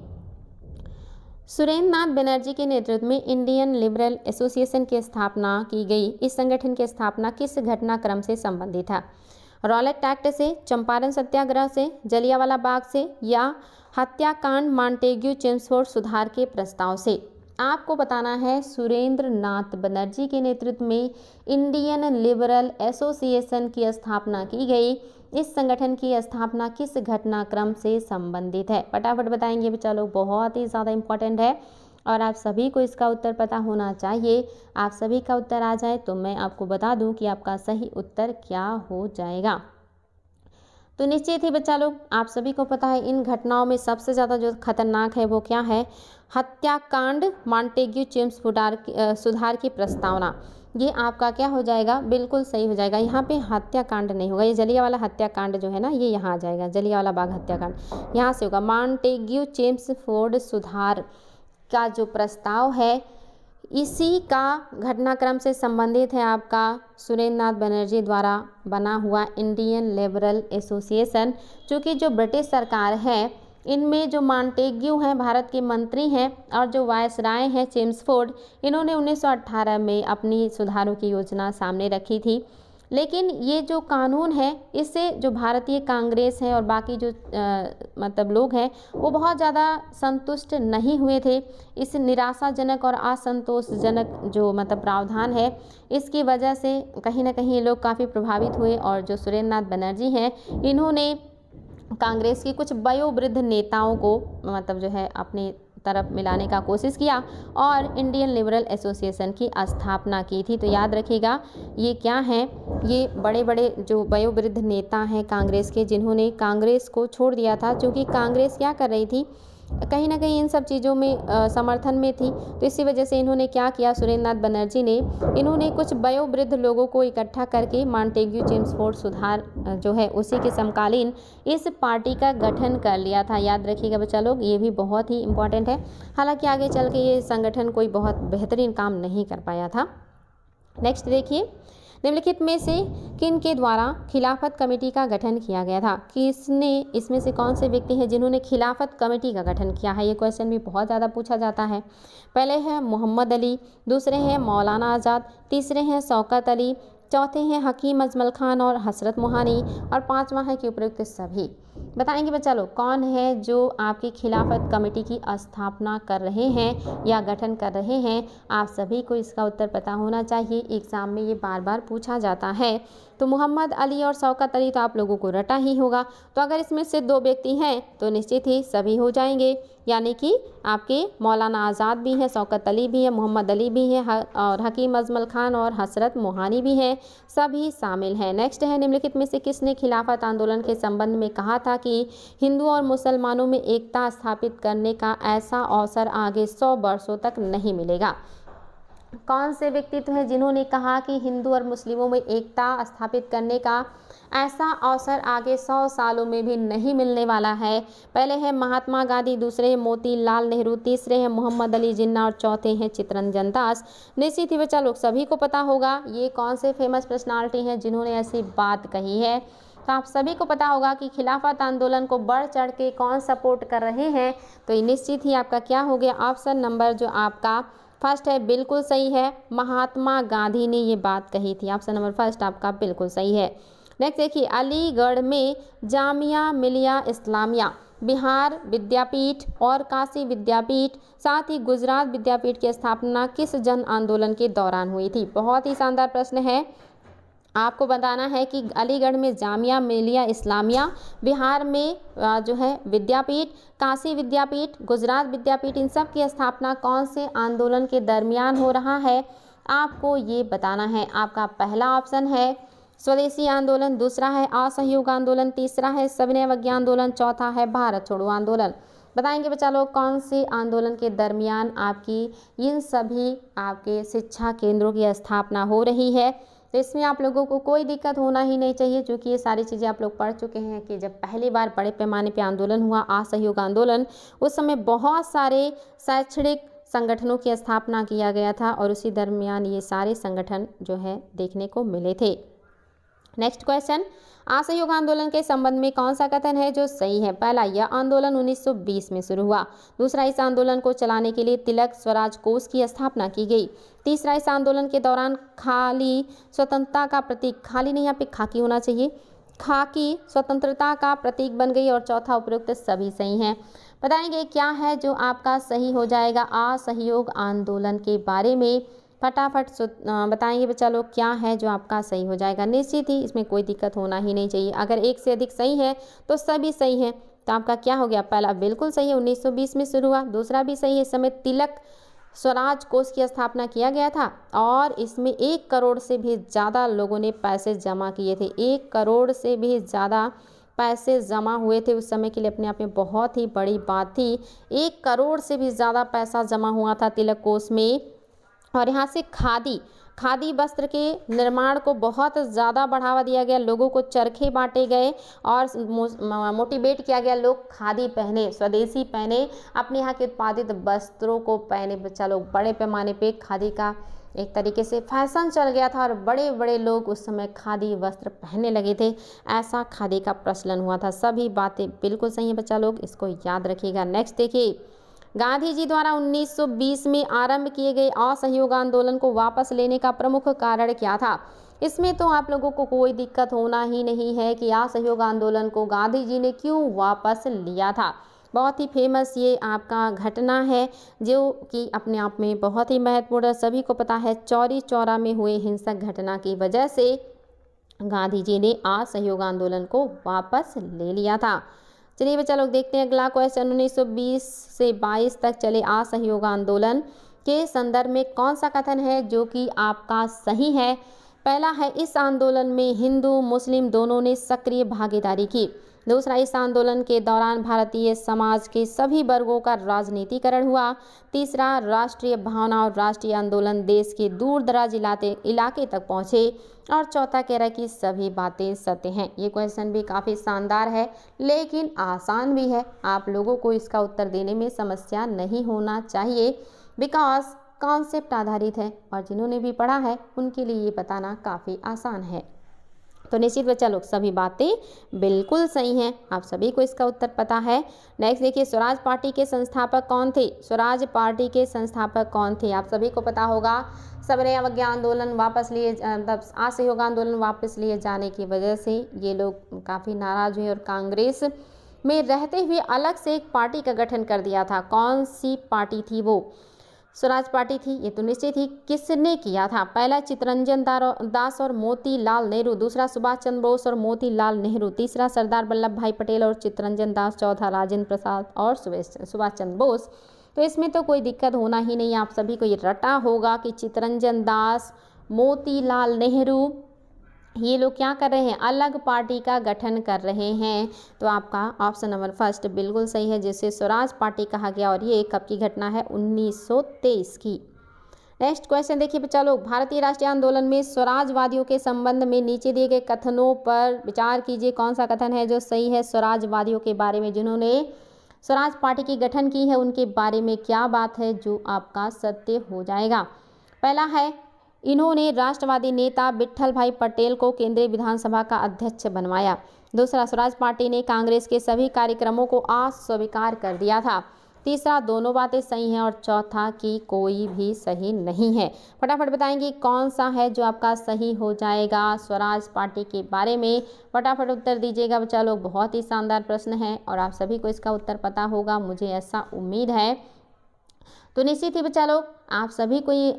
S1: सुरेंद्र नाथ बनर्जी के नेतृत्व में इंडियन लिबरल एसोसिएशन की स्थापना की गई। इस संगठन की स्थापना किस घटनाक्रम से संबंधित है? रॉलेट एक्ट से, चंपारण सत्याग्रह से, जलियांवाला बाग से या हत्याकांड मॉन्टेग्यू चेम्सफोर्ड सुधार के प्रस्ताव से? आपको बताना है सुरेंद्र नाथ बनर्जी के नेतृत्व में इंडियन लिबरल एसोसिएशन की स्थापना की गई। इस संगठन की स्थापना किस घटनाक्रम से संबंधित है? फटाफट बताएंगे बच्चा लोग, बहुत ही ज़्यादा इंपॉर्टेंट है और आप सभी को इसका उत्तर पता होना चाहिए। आप सभी का उत्तर आ जाए तो मैं आपको बता दूं कि आपका सही उत्तर क्या हो जाएगा। तो निश्चित ही बच्चा लोग आप सभी को पता है इन घटनाओं में सबसे ज़्यादा जो खतरनाक है वो क्या है? हत्याकांड मॉन्टेग्यू चेम्सफोर्ड सुधार की प्रस्तावना। ये आपका क्या हो जाएगा? बिल्कुल सही हो जाएगा। यहाँ पे हत्याकांड नहीं होगा, ये जलियांवाला हत्याकांड जो है ना, ये यहाँ आ जाएगा। जलियांवाला बाग हत्याकांड यहाँ से होगा। मॉन्टेग्यू चेम्सफोर्ड सुधार का जो प्रस्ताव है इसी का घटनाक्रम से संबंधित है आपका सुरेंद्र नाथ बनर्जी द्वारा बना हुआ इंडियन लिबरल एसोसिएशन। चूँकि जो ब्रिटिश सरकार है इनमें जो मॉन्टेग्यू हैं भारत के मंत्री हैं और जो वायसराय हैं चेम्सफोर्ड, इन्होंने 1918 में अपनी सुधारों की योजना सामने रखी थी। लेकिन ये जो कानून है इससे जो भारतीय कांग्रेस है और बाकी जो मतलब लोग हैं वो बहुत ज़्यादा संतुष्ट नहीं हुए थे। इस निराशाजनक और असंतोषजनक जो मतलब प्रावधान है इसकी वजह से कहीं ना कहीं ये लोग काफ़ी प्रभावित हुए और जो सुरेंद्र नाथ बनर्जी हैं इन्होंने कांग्रेस की कुछ वयोवृद्ध नेताओं को मतलब जो है अपनी तरफ मिलाने का कोशिश किया और इंडियन लिबरल एसोसिएशन की स्थापना की थी। तो याद रखिएगा ये क्या है? ये बड़े बड़े जो वयोवृद्ध नेता हैं कांग्रेस के, जिन्होंने कांग्रेस को छोड़ दिया था, क्योंकि कांग्रेस क्या कर रही थी, कहीं ना कहीं इन सब चीज़ों में समर्थन में थी। तो इसी वजह से इन्होंने क्या किया, सुरेंद्र नाथ बनर्जी ने इन्होंने कुछ वयोवृद्ध लोगों को इकट्ठा करके मॉन्टेग्यू चेम्सफोर्ड सुधार जो है उसी के समकालीन इस पार्टी का गठन कर लिया था। याद रखिएगा बच्चा लोग, ये भी बहुत ही इंपॉर्टेंट है। हालांकि आगे चल के ये संगठन कोई बहुत बेहतरीन काम नहीं कर पाया था। नेक्स्ट देखिए निम्नलिखित में से किन के द्वारा खिलाफत कमेटी का गठन किया गया था? किसने, इसमें से कौन से व्यक्ति हैं जिन्होंने खिलाफत कमेटी का गठन किया है? ये क्वेश्चन भी बहुत ज़्यादा पूछा जाता है। पहले हैं मोहम्मद अली, दूसरे हैं मौलाना आज़ाद, तीसरे हैं शौकत अली, चौथे हैं हकीम अजमल खान और हसरत मोहानी और पांचवा है कि उपयुक्त सभी। बताएंगे बच्चा लोग कौन है जो आपकी खिलाफत कमेटी की स्थापना कर रहे हैं या गठन कर रहे हैं? आप सभी को इसका उत्तर पता होना चाहिए, एग्ज़ाम में ये बार बार पूछा जाता है। तो मोहम्मद अली और शौकत अली तो आप लोगों को रटा ही होगा। तो अगर इसमें से दो व्यक्ति हैं तो निश्चित ही सभी हो जाएंगे, यानी कि आपके मौलाना आज़ाद भी हैं, शौकत अली भी हैं, मोहम्मद अली भी हैं और हकीम अजमल खान और हसरत मोहानी भी हैं, सभी शामिल हैं। नेक्स्ट है निम्नलिखित में से किसने खिलाफत आंदोलन के संबंध में कहा था कि हिंदुओं और मुसलमानों में एकता स्थापित करने का ऐसा अवसर आगे 100 वर्षों तक नहीं मिलेगा? कौन से व्यक्तित्व हैं जिन्होंने कहा कि हिंदू और मुस्लिमों में एकता स्थापित करने का ऐसा अवसर आगे 100 सालों में भी नहीं मिलने वाला है। पहले है महात्मा गांधी, दूसरे है मोतीलाल नेहरू, तीसरे है मोहम्मद अली जिन्ना और चौथे हैं चित्तरंजन दास। निश्चित ही बच्चा लोग सभी को पता होगा ये कौन से फेमस पर्सनालिटी हैं जिन्होंने ऐसी बात कही है। तो आप सभी को पता होगा कि खिलाफत आंदोलन को बढ़ चढ़ के कौन सपोर्ट कर रहे हैं। तो ये निश्चित ही आपका क्या हो गया, ऑप्शन नंबर जो आपका फर्स्ट है बिल्कुल सही है, महात्मा गांधी ने ये बात कही थी। ऑप्शन नंबर फर्स्ट आपका बिल्कुल सही है। नेक्स्ट देखिए, अलीगढ़ में जामिया मिलिया इस्लामिया, बिहार विद्यापीठ और काशी विद्यापीठ साथ ही गुजरात विद्यापीठ की स्थापना किस जन आंदोलन के दौरान हुई थी। बहुत ही शानदार प्रश्न है। आपको बताना है कि अलीगढ़ में जामिया मिलिया इस्लामिया, बिहार में जो है विद्यापीठ, काशी विद्यापीठ, गुजरात विद्यापीठ, इन सब की स्थापना कौन से आंदोलन के दरमियान हो रहा है, आपको ये बताना है। आपका पहला ऑप्शन है स्वदेशी आंदोलन, दूसरा है असहयोग आंदोलन, तीसरा है सविनय अवज्ञा आंदोलन, चौथा है भारत छोड़ो आंदोलन। बताएंगे बच्चा लोग कौन से आंदोलन के दरमियान आपकी इन सभी आपके शिक्षा केंद्रों की स्थापना हो रही है। तो इसमें आप लोगों को कोई दिक्कत होना ही नहीं चाहिए, क्योंकि ये सारी चीज़ें आप लोग पढ़ चुके हैं कि जब पहली बार बड़े पैमाने पे आंदोलन हुआ, असहयोग आंदोलन, उस समय बहुत सारे शैक्षणिक संगठनों की स्थापना किया गया था और उसी दरमियान ये सारे संगठन जो है देखने को मिले थे। नेक्स्ट क्वेश्चन, असहयोग आंदोलन के संबंध में कौन सा कथन है जो सही है। पहला, यह आंदोलन 1920 में शुरू हुआ। दूसरा, इस आंदोलन को चलाने के लिए तिलक स्वराज कोष की स्थापना की गई। तीसरा, इस आंदोलन के दौरान खाली स्वतंत्रता का प्रतीक, खाली नहीं यहाँ पे खाकी होना चाहिए, खाकी स्वतंत्रता का प्रतीक बन गई। और चौथा, उपरोक्त सभी सही हैं। बताएंगे क्या है जो आपका सही हो जाएगा असहयोग आंदोलन के बारे में, फटाफट बताएंगे बच्चा लोग क्या है जो आपका सही हो जाएगा। निश्चित ही इसमें कोई दिक्कत होना ही नहीं चाहिए, अगर एक से अधिक सही है तो सभी सही है। तो आपका क्या हो गया, पहला बिल्कुल सही है, 1920 में शुरू हुआ। दूसरा भी सही है, इस समय तिलक स्वराज कोष की स्थापना किया गया था और इसमें 1 करोड़ से भी ज़्यादा लोगों ने पैसे जमा किए थे। 1 करोड़ से भी ज़्यादा पैसे जमा हुए थे उस समय के लिए, अपने आप में बहुत ही बड़ी बात थी। 1 करोड़ से भी ज़्यादा पैसा जमा हुआ था तिलक कोष में। और यहाँ से खादी वस्त्र के निर्माण को बहुत ज़्यादा बढ़ावा दिया गया, लोगों को चरखे बांटे गए और मोटिवेट किया गया, लोग खादी पहने, स्वदेशी पहने, अपने यहाँ के उत्पादित वस्त्रों को पहने। बच्चा लोग बड़े पैमाने पे खादी का एक तरीके से फैशन चल गया था और बड़े बड़े लोग उस समय खादी वस्त्र पहनने लगे थे, ऐसा खादी का प्रचलन हुआ था। सभी बातें बिल्कुल सही है बच्चा लोग, इसको याद रखिएगा। नेक्स्ट देखिए, गांधी जी द्वारा 1920 में आरंभ किए गए असहयोग आंदोलन को वापस लेने का प्रमुख कारण क्या था। इसमें तो आप लोगों को कोई दिक्कत होना ही नहीं है कि असहयोग आंदोलन को गांधी जी ने क्यों वापस लिया था। बहुत ही फेमस ये आपका घटना है जो कि अपने आप में बहुत ही महत्वपूर्ण, सभी को पता है, चौरी चौरा में हुए हिंसक घटना की वजह से गांधी जी ने असहयोग आंदोलन को वापस ले लिया था। चलिए बच्चा लोग देखते हैं अगला क्वेश्चन, 1920 से 22 तक चले असहयोग आंदोलन के संदर्भ में कौन सा कथन है जो कि आपका सही है। पहला है, इस आंदोलन में हिंदू मुस्लिम दोनों ने सक्रिय भागीदारी की। दूसरा, इस आंदोलन के दौरान भारतीय समाज के सभी वर्गों का राजनीतिकरण हुआ। तीसरा, राष्ट्रीय भावना और राष्ट्रीय आंदोलन देश के दूर दराज इलाके तक पहुँचे। और चौथा कह रहा है कि सभी बातें सत्य हैं। ये क्वेश्चन भी काफ़ी शानदार है लेकिन आसान भी है, आप लोगों को इसका उत्तर देने में समस्या नहीं होना चाहिए, बिकॉज कॉन्सेप्ट आधारित है और जिन्होंने भी पढ़ा है उनके लिए ये बताना काफ़ी आसान है। तो निश्चित बच्चा लोग सभी बातें बिल्कुल सही हैं, आप सभी को इसका उत्तर पता है। नेक्स्ट देखिए, स्वराज पार्टी के संस्थापक कौन थे। स्वराज पार्टी के संस्थापक कौन थे, आप सभी को पता होगा। सविनय अवज्ञा आंदोलन वापस लिए, मतलब असहयोग आंदोलन वापस लिए जाने की वजह से ये लोग काफ़ी नाराज हुए और कांग्रेस में रहते हुए अलग से एक पार्टी का गठन कर दिया था। कौन सी पार्टी थी वो, स्वराज पार्टी थी। ये तो निश्चित ही किसने किया था। पहला चित्तरंजन दास और मोतीलाल नेहरू, दूसरा सुभाष चंद्र बोस और मोतीलाल नेहरू, तीसरा सरदार वल्लभ भाई पटेल और चित्तरंजन दास, चौथा राजेंद्र प्रसाद और सुभाष चंद्र बोस। तो इसमें तो कोई दिक्कत होना ही नहीं, आप सभी को ये रटा होगा कि चित्तरंजन दास, मोतीलाल नेहरू ये लोग क्या कर रहे हैं, अलग पार्टी का गठन कर रहे हैं। तो आपका ऑप्शन नंबर फर्स्ट बिल्कुल सही है, जिसे स्वराज पार्टी कहा गया और ये कब की घटना है, 1923 की। नेक्स्ट क्वेश्चन देखिए बच्चा लोग, भारतीय राष्ट्रीय आंदोलन में स्वराजवादियों के संबंध में नीचे दिए गए कथनों पर विचार कीजिए। कौन सा कथन है जो सही है? स्वराजवादियों के बारे में, जिन्होंने स्वराज पार्टी की गठन की है, उनके बारे में क्या बात है जो आपका सत्य हो जाएगा? पहला है, इन्होंने राष्ट्रवादी नेता विट्ठल भाई पटेल को केंद्रीय विधानसभा का अध्यक्ष बनवाया। दूसरा, स्वराज पार्टी ने कांग्रेस के सभी कार्यक्रमों को अस्वीकार कर दिया था। तीसरा, दोनों बातें सही हैं। और चौथा कि कोई भी सही नहीं है। फटाफट बताएंगे कौन सा है जो आपका सही हो जाएगा स्वराज पार्टी के बारे में। फटाफट उत्तर दीजिएगा बच्चा लोग, बहुत ही शानदार प्रश्न है और आप सभी को इसका उत्तर पता होगा, मुझे ऐसा उम्मीद है। तो निश्चित ही बच्चा लोग आप सभी को ये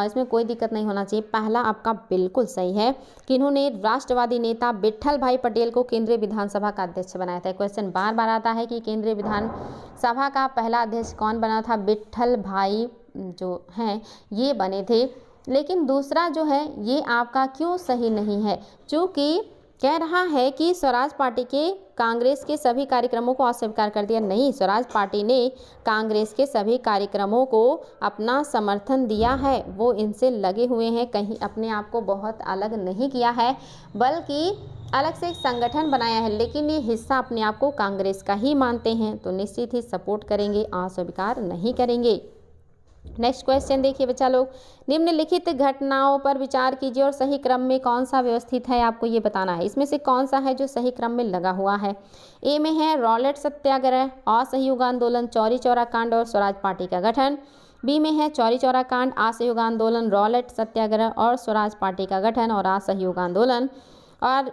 S1: इसमें कोई दिक्कत नहीं होना चाहिए। पहला आपका बिल्कुल सही है कि इन्होंने राष्ट्रवादी नेता विट्ठल भाई पटेल को केंद्रीय विधानसभा का अध्यक्ष बनाया था। क्वेश्चन बार बार आता है कि केंद्रीय विधानसभा का पहला अध्यक्ष कौन बना था? विट्ठल भाई जो हैं ये बने थे। लेकिन दूसरा जो है ये आपका क्यों सही नहीं है? चूँकि कह रहा है कि स्वराज पार्टी के कांग्रेस के सभी कार्यक्रमों को अस्वीकार कर दिया। नहीं, स्वराज पार्टी ने कांग्रेस के सभी कार्यक्रमों को अपना समर्थन दिया है, वो इनसे लगे हुए हैं, कहीं अपने आप को बहुत अलग नहीं किया है, बल्कि अलग से एक संगठन बनाया है, लेकिन ये हिस्सा अपने आप को कांग्रेस का ही मानते हैं, तो निश्चित ही सपोर्ट करेंगे, अस्वीकार नहीं करेंगे। नेक्स्ट क्वेश्चन देखिए बच्चा लोग, निम्नलिखित घटनाओं पर विचार कीजिए और सही क्रम में कौन सा व्यवस्थित है आपको ये बताना है। इसमें से कौन सा है जो सही क्रम में लगा हुआ है? ए में है रॉलेट सत्याग्रह, असहयोग आंदोलन, चौरी चौरा कांड और स्वराज पार्टी का गठन। बी में है चौरी चौरा कांड, असहयोग आंदोलन, रॉलेट सत्याग्रह और स्वराज पार्टी का गठन और असहयोग आंदोलन। और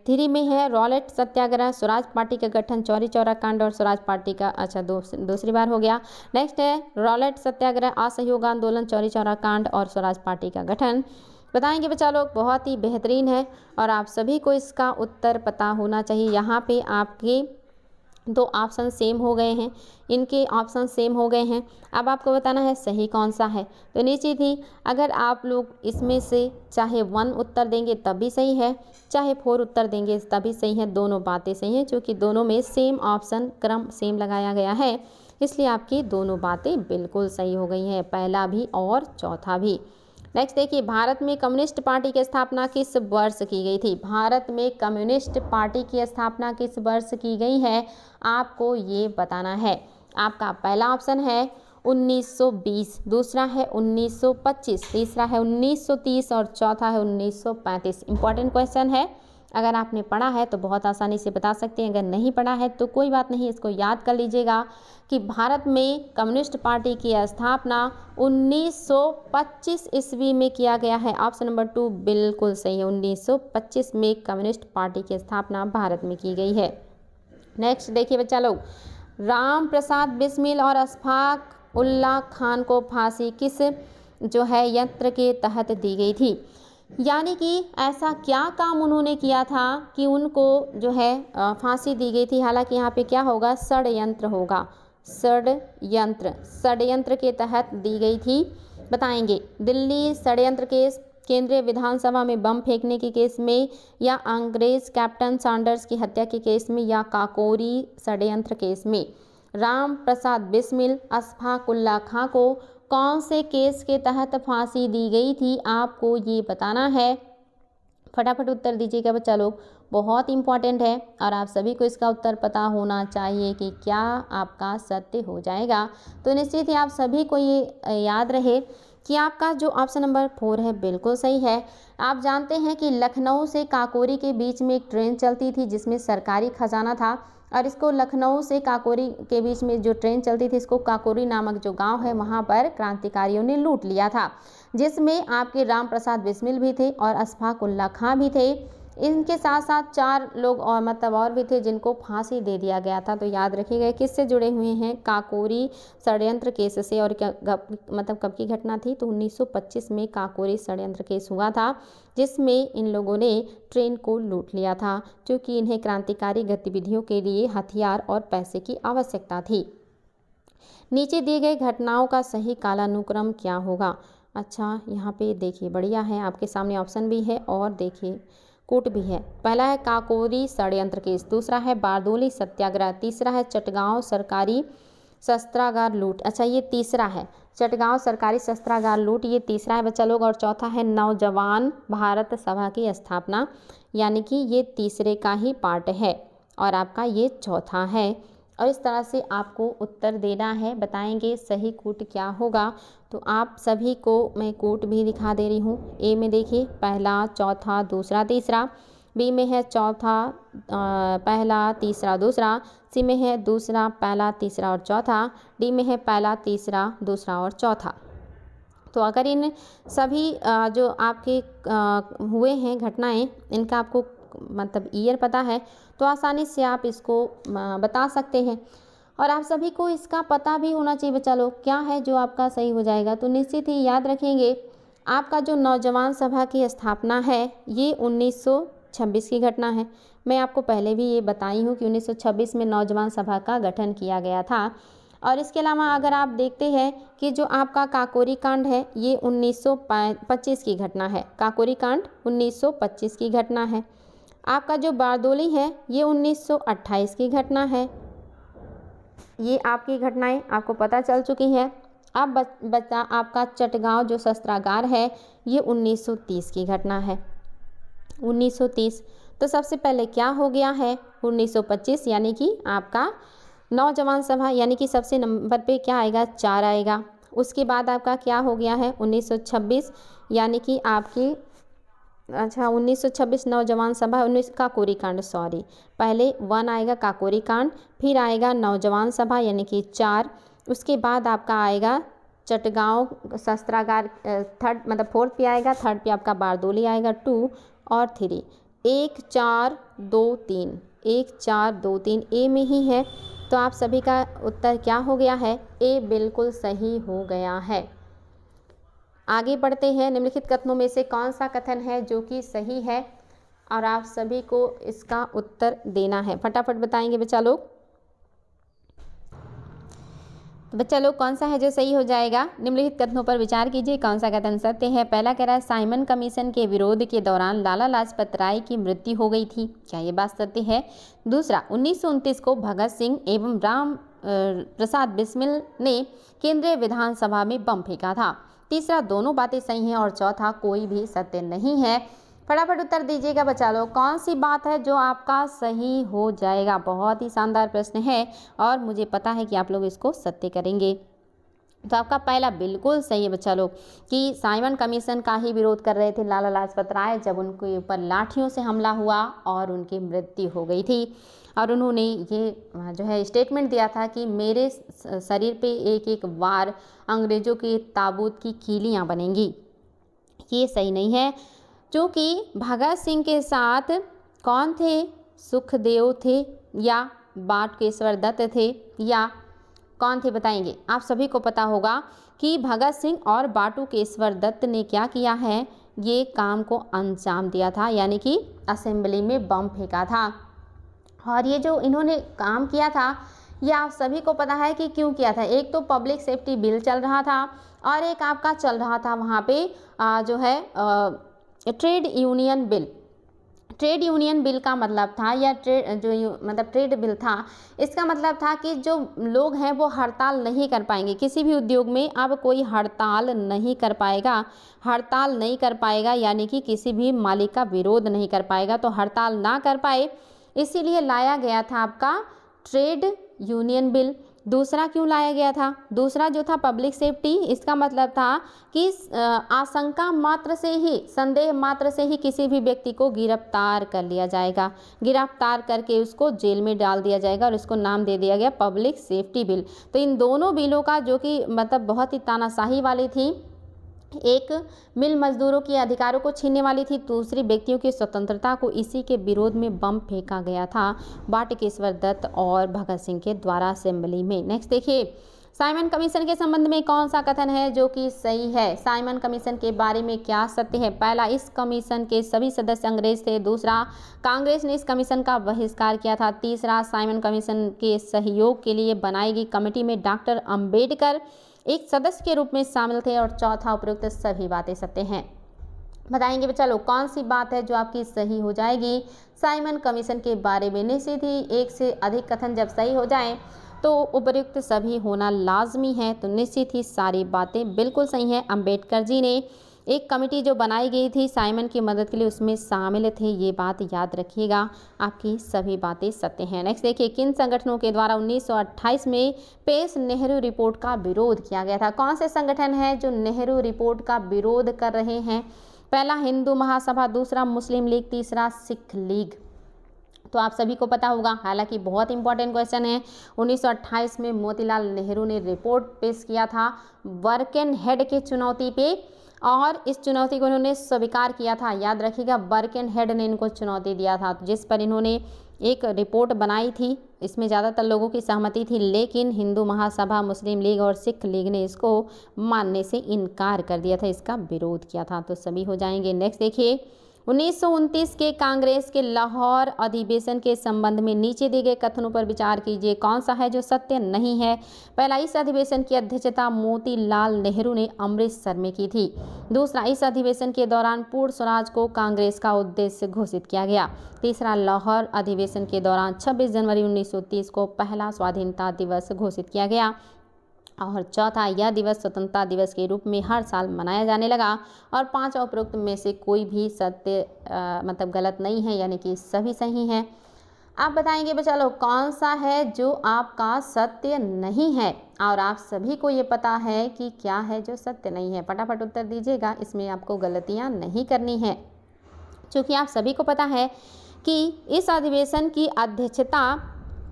S1: 3 में है रॉलेट सत्याग्रह, स्वराज पार्टी का गठन, चौरी चौरा कांड और स्वराज पार्टी का, अच्छा दूसरी बार हो गया। नेक्स्ट है रॉलेट सत्याग्रह, असहयोग आंदोलन, चौरी चौरा कांड और स्वराज पार्टी का गठन। बताएंगे बच्चा लोग, बहुत ही बेहतरीन है और आप सभी को इसका उत्तर पता होना चाहिए। यहाँ पे आपके दो ऑप्शन सेम हो गए हैं, इनके ऑप्शन सेम हो गए हैं। अब आपको बताना है सही कौन सा है। तो निश्चित ही अगर आप लोग इसमें से चाहे 1 उत्तर देंगे तब भी सही है, चाहे 4 उत्तर देंगे तभी सही है, दोनों बातें सही हैं, क्योंकि दोनों में सेम ऑप्शन क्रम सेम लगाया गया है, इसलिए आपकी दोनों बातें बिल्कुल सही हो गई हैं, पहला भी और चौथा भी। नेक्स्ट देखिए, भारत में कम्युनिस्ट पार्टी की स्थापना किस वर्ष की गई थी? भारत में कम्युनिस्ट पार्टी की स्थापना किस वर्ष की गई है आपको ये बताना है। आपका पहला ऑप्शन है 1920, दूसरा है 1925, तीसरा है 1930 और चौथा है 1935। इंपॉर्टेंट क्वेश्चन है, अगर आपने पढ़ा है तो बहुत आसानी से बता सकते हैं, अगर नहीं पढ़ा है तो कोई बात नहीं, इसको याद कर लीजिएगा कि भारत में कम्युनिस्ट पार्टी की स्थापना 1925 ईस्वी में किया गया है। ऑप्शन नंबर 2 बिल्कुल सही है, 1925 में कम्युनिस्ट पार्टी की स्थापना भारत में की गई है। नेक्स्ट देखिए बच्चा लोग, राम प्रसाद बिस्मिल और अशफाक उल्लाह खान को फांसी किस जो है यंत्र के तहत दी गई थी? यानी कि ऐसा क्या काम उन्होंने किया था कि उनको जो है फांसी दी गई थी। हालांकि यहाँ पे क्या होगा, षड्यंत्र होगा, षड्यंत्र के तहत दी गई थी। बताएंगे दिल्ली षड्यंत्र केस, केंद्रीय विधानसभा में बम फेंकने के केस में, या अंग्रेज कैप्टन सैंडर्स की हत्या के केस में, या काकोरी षड्यंत्र केस में। राम प्रसाद बिस्मिल, अशफाक उल्लाह खां को कौन से केस के तहत फांसी दी गई थी आपको ये बताना है। फटाफट उत्तर दीजिएगा बच्चा लोग, बहुत इंपॉर्टेंट है और आप सभी को इसका उत्तर पता होना चाहिए कि क्या आपका सत्य हो जाएगा। तो निश्चित ही आप सभी को ये याद रहे कि आपका जो ऑप्शन नंबर 4 है बिल्कुल सही है। आप जानते हैं कि लखनऊ से काकोरी के बीच में एक ट्रेन चलती थी जिसमें सरकारी खजाना था, और इसको लखनऊ से काकोरी के बीच में जो ट्रेन चलती थी, इसको काकोरी नामक जो गांव है वहां पर क्रांतिकारियों ने लूट लिया था, जिसमें आपके राम प्रसाद बिस्मिल भी थे और अशफाक उल्लाह खां भी थे। इनके साथ साथ 4 लोग और और भी थे जिनको फांसी दे दिया गया था। तो याद रखिएगा किससे जुड़े हुए हैं, काकोरी षड्यंत्र केस से। और क्या कब की घटना थी, तो 1925 में काकोरी षड्यंत्र केस हुआ था, जिसमें इन लोगों ने ट्रेन को लूट लिया था, क्योंकि इन्हें क्रांतिकारी गतिविधियों के लिए हथियार और पैसे की आवश्यकता थी। नीचे दिए गए घटनाओं का सही कालानुक्रम क्या होगा? अच्छा यहाँ पे देखिए, बढ़िया है, आपके सामने ऑप्शन भी है और देखिए कूट भी है। पहला है काकोरी षड्यंत्र केस, दूसरा है बारदोली सत्याग्रह, तीसरा है चटगांव सरकारी शस्त्रागार लूट, अच्छा ये तीसरा है। चटगांव सरकारी शस्त्रागार लूट ये तीसरा है बच्चा लोग। और चौथा है नौजवान भारत सभा की स्थापना, यानी कि ये तीसरे का ही पार्ट है और आपका ये चौथा है। और इस तरह से आपको उत्तर देना है, बताएंगे सही कूट क्या होगा। तो आप सभी को मैं कूट भी दिखा दे रही हूँ। ए में देखिए पहला, चौथा, दूसरा, तीसरा। बी में है चौथा, पहला, तीसरा, दूसरा। सी में है दूसरा, पहला, तीसरा और चौथा। डी में है पहला, तीसरा, दूसरा और चौथा। तो अगर इन सभी जो आपके हुए हैं घटनाएं, इनका आपको मतलब ईयर पता है तो आसानी से आप इसको बता सकते हैं। और आप सभी को इसका पता भी होना चाहिए बच्चा लोग, क्या है जो आपका सही हो जाएगा। तो निश्चित ही याद रखेंगे, आपका जो नौजवान सभा की स्थापना है ये 1926 की घटना है। मैं आपको पहले भी ये बताई हूँ कि 1926 में नौजवान सभा का गठन किया गया था। और इसके अलावा अगर आप देखते हैं कि जो आपका काकोरी कांड है ये 1925 की घटना है। काकोरी कांड 1925 की घटना है। आपका जो बारदोली है ये 1928 की घटना है। ये आपकी घटनाएं आपको पता चल चुकी हैं। अब बच्चा आपका चटगांव जो शस्त्रागार है ये 1930 की घटना है। 1930। तो सबसे पहले क्या हो गया है 1925, यानी कि आपका नौजवान सभा, यानी कि सबसे नंबर पे क्या आएगा 4 आएगा। उसके बाद आपका क्या हो गया है 1926, यानी कि आपकी 1926 नौजवान सभा 19 काकोरी कांड, सॉरी पहले 1 आएगा काकोरी कांड, फिर आएगा नौजवान सभा यानी कि 4। उसके बाद आपका आएगा चटगांव शस्त्रागार, थर्ड मतलब 4th पे आएगा। 3rd पे आपका बारदोली आएगा 2 और 3। 1 4 2 3, 1 4 2 3 ए में ही है। तो आप सभी का उत्तर क्या हो गया है, ए बिल्कुल सही हो गया है। आगे बढ़ते हैं। निम्नलिखित कथनों में से कौन सा कथन है जो कि सही है, और आप सभी को इसका उत्तर देना है। फटाफट बताएंगे बच्चा लोग। तो बच्चा लोग कौन सा है जो सही हो जाएगा, निम्नलिखित कथनों पर विचार कीजिए कौन सा कथन सत्य है। पहला कह रहा है साइमन कमीशन के विरोध के दौरान लाला लाजपत राय की मृत्यु हो गई थी, क्या ये बात सत्य है। दूसरा, 1929 को भगत सिंह एवं राम प्रसाद बिस्मिल ने केंद्रीय विधानसभा में बम फेंका था। तीसरा, दोनों बातें सही हैं। और चौथा, कोई भी सत्य नहीं है। फटाफट उत्तर दीजिएगा बच्चा लोग, कौन सी बात है जो आपका सही हो जाएगा। बहुत ही शानदार प्रश्न है और मुझे पता है कि आप लोग इसको सत्य करेंगे। तो आपका पहला बिल्कुल सही है बच्चा लोग कि साइमन कमीशन का ही विरोध कर रहे थे लाला लाजपत राय जब उनके ऊपर लाठियों से हमला हुआ और उनकी मृत्यु हो गई थी। और उन्होंने ये जो है स्टेटमेंट दिया था कि मेरे शरीर पे एक एक वार अंग्रेज़ों के ताबूत की कीलियाँ बनेंगी। ये सही नहीं है, क्योंकि भगत सिंह के साथ कौन थे, सुखदेव थे या बाटकेश्वर दत्त थे या कौन थे बताएंगे। आप सभी को पता होगा कि भगत सिंह और बाटुकेश्वर दत्त ने क्या किया है, ये काम को अंजाम दिया था, यानी कि असेंबली में बम फेंका था। और ये जो इन्होंने काम किया था ये आप सभी को पता है कि क्यों किया था। एक तो पब्लिक सेफ्टी बिल चल रहा था और एक आपका चल रहा था वहाँ पे जो है trade union bill. Trade union bill का मतलब था या ट्रेड बिल था, इसका मतलब था कि जो लोग हैं वो हड़ताल नहीं कर पाएंगे किसी भी उद्योग में। अब कोई हड़ताल नहीं कर पाएगा, हड़ताल नहीं कर पाएगा यानी कि किसी भी मालिक का विरोध नहीं कर पाएगा। तो हड़ताल ना कर पाए इसीलिए लाया गया था आपका ट्रेड यूनियन बिल। दूसरा क्यों लाया गया था, दूसरा जो था पब्लिक सेफ्टी, इसका मतलब था कि आशंका मात्र से ही, संदेह मात्र से ही किसी भी व्यक्ति को गिरफ्तार कर लिया जाएगा, गिरफ्तार करके उसको जेल में डाल दिया जाएगा और उसको नाम दे दिया गया पब्लिक सेफ्टी बिल। तो इन दोनों बिलों का जो कि मतलब बहुत ही तानाशाही वाली थी, एक मिल मजदूरों के अधिकारों को छीनने वाली थी, दूसरी व्यक्तियों की स्वतंत्रता को, इसी के विरोध में बम फेंका गया था बाटकेश्वर दत्त और भगत सिंह के द्वारा असेंबली में। नेक्स्ट देखिए, साइमन कमीशन के संबंध में कौन सा कथन है जो कि सही है। साइमन कमीशन के बारे में क्या सत्य है। पहला, इस कमीशन के सभी सदस्य अंग्रेज थे। दूसरा, कांग्रेस ने इस कमीशन का बहिष्कार किया था। तीसरा, साइमन कमीशन के सहयोग के लिए बनाई गई कमेटी में डॉक्टर अंबेडकर एक सदस्य के रूप में शामिल थे। और चौथा, उपरोक्त सभी बातें सत्य हैं। बताएंगे बच्चा लोग कौन सी बात है जो आपकी सही हो जाएगी साइमन कमीशन के बारे में। निश्चित ही एक से अधिक कथन जब सही हो जाएं तो उपर्युक्त सभी होना लाजमी है। तो निश्चित ही सारी बातें बिल्कुल सही हैं। अंबेडकर जी ने एक कमेटी जो बनाई गई थी साइमन की मदद के लिए, उसमें शामिल थे, ये बात याद रखिएगा। आपकी सभी बातें सत्य हैं। नेक्स्ट देखिए, किन संगठनों के द्वारा 1928 में पेश नेहरू रिपोर्ट का विरोध किया गया था? कौन से संगठन हैं जो नेहरू रिपोर्ट का विरोध कर रहे हैं? पहला हिंदू महासभा, दूसरा मुस्लिम लीग, तीसरा सिख लीग। तो आप सभी को पता होगा, हालांकि बहुत इंपॉर्टेंट क्वेश्चन है। 1928 में मोतीलाल नेहरू ने रिपोर्ट पेश किया था बर्केन हेड के चुनौती पे, और इस चुनौती को इन्होंने स्वीकार किया था। याद रखिएगा, बर्केन हेड ने इनको चुनौती दिया था, जिस पर इन्होंने एक रिपोर्ट बनाई थी। इसमें ज़्यादातर लोगों की सहमति थी, लेकिन हिंदू महासभा, मुस्लिम लीग और सिख लीग ने इसको मानने से इनकार कर दिया था, इसका विरोध किया था। तो सभी हो जाएंगे। नेक्स्ट देखिए, 1929 के कांग्रेस के लाहौर अधिवेशन के संबंध में नीचे दिए गए कथनों पर विचार कीजिए। कौन सा है जो सत्य नहीं है? पहला, इस अधिवेशन की अध्यक्षता मोतीलाल नेहरू ने अमृतसर में की थी। दूसरा, इस अधिवेशन के दौरान पूर्ण स्वराज को कांग्रेस का उद्देश्य घोषित किया गया। तीसरा, लाहौर अधिवेशन के दौरान 26 जनवरी 1930 को पहला स्वाधीनता दिवस घोषित किया गया। और चौथा, यह दिवस स्वतंत्रता दिवस के रूप में हर साल मनाया जाने लगा। और पांचों उपरोक्त में से कोई भी सत्य मतलब गलत नहीं है, यानी कि सभी सही हैं। आप बताएंगे बच्चा लोग कौन सा है जो आपका सत्य नहीं है, और आप सभी को ये पता है कि क्या है जो सत्य नहीं है। फटाफट उत्तर दीजिएगा, इसमें आपको गलतियाँ नहीं करनी है। क्योंकि आप सभी को पता है कि इस अधिवेशन की अध्यक्षता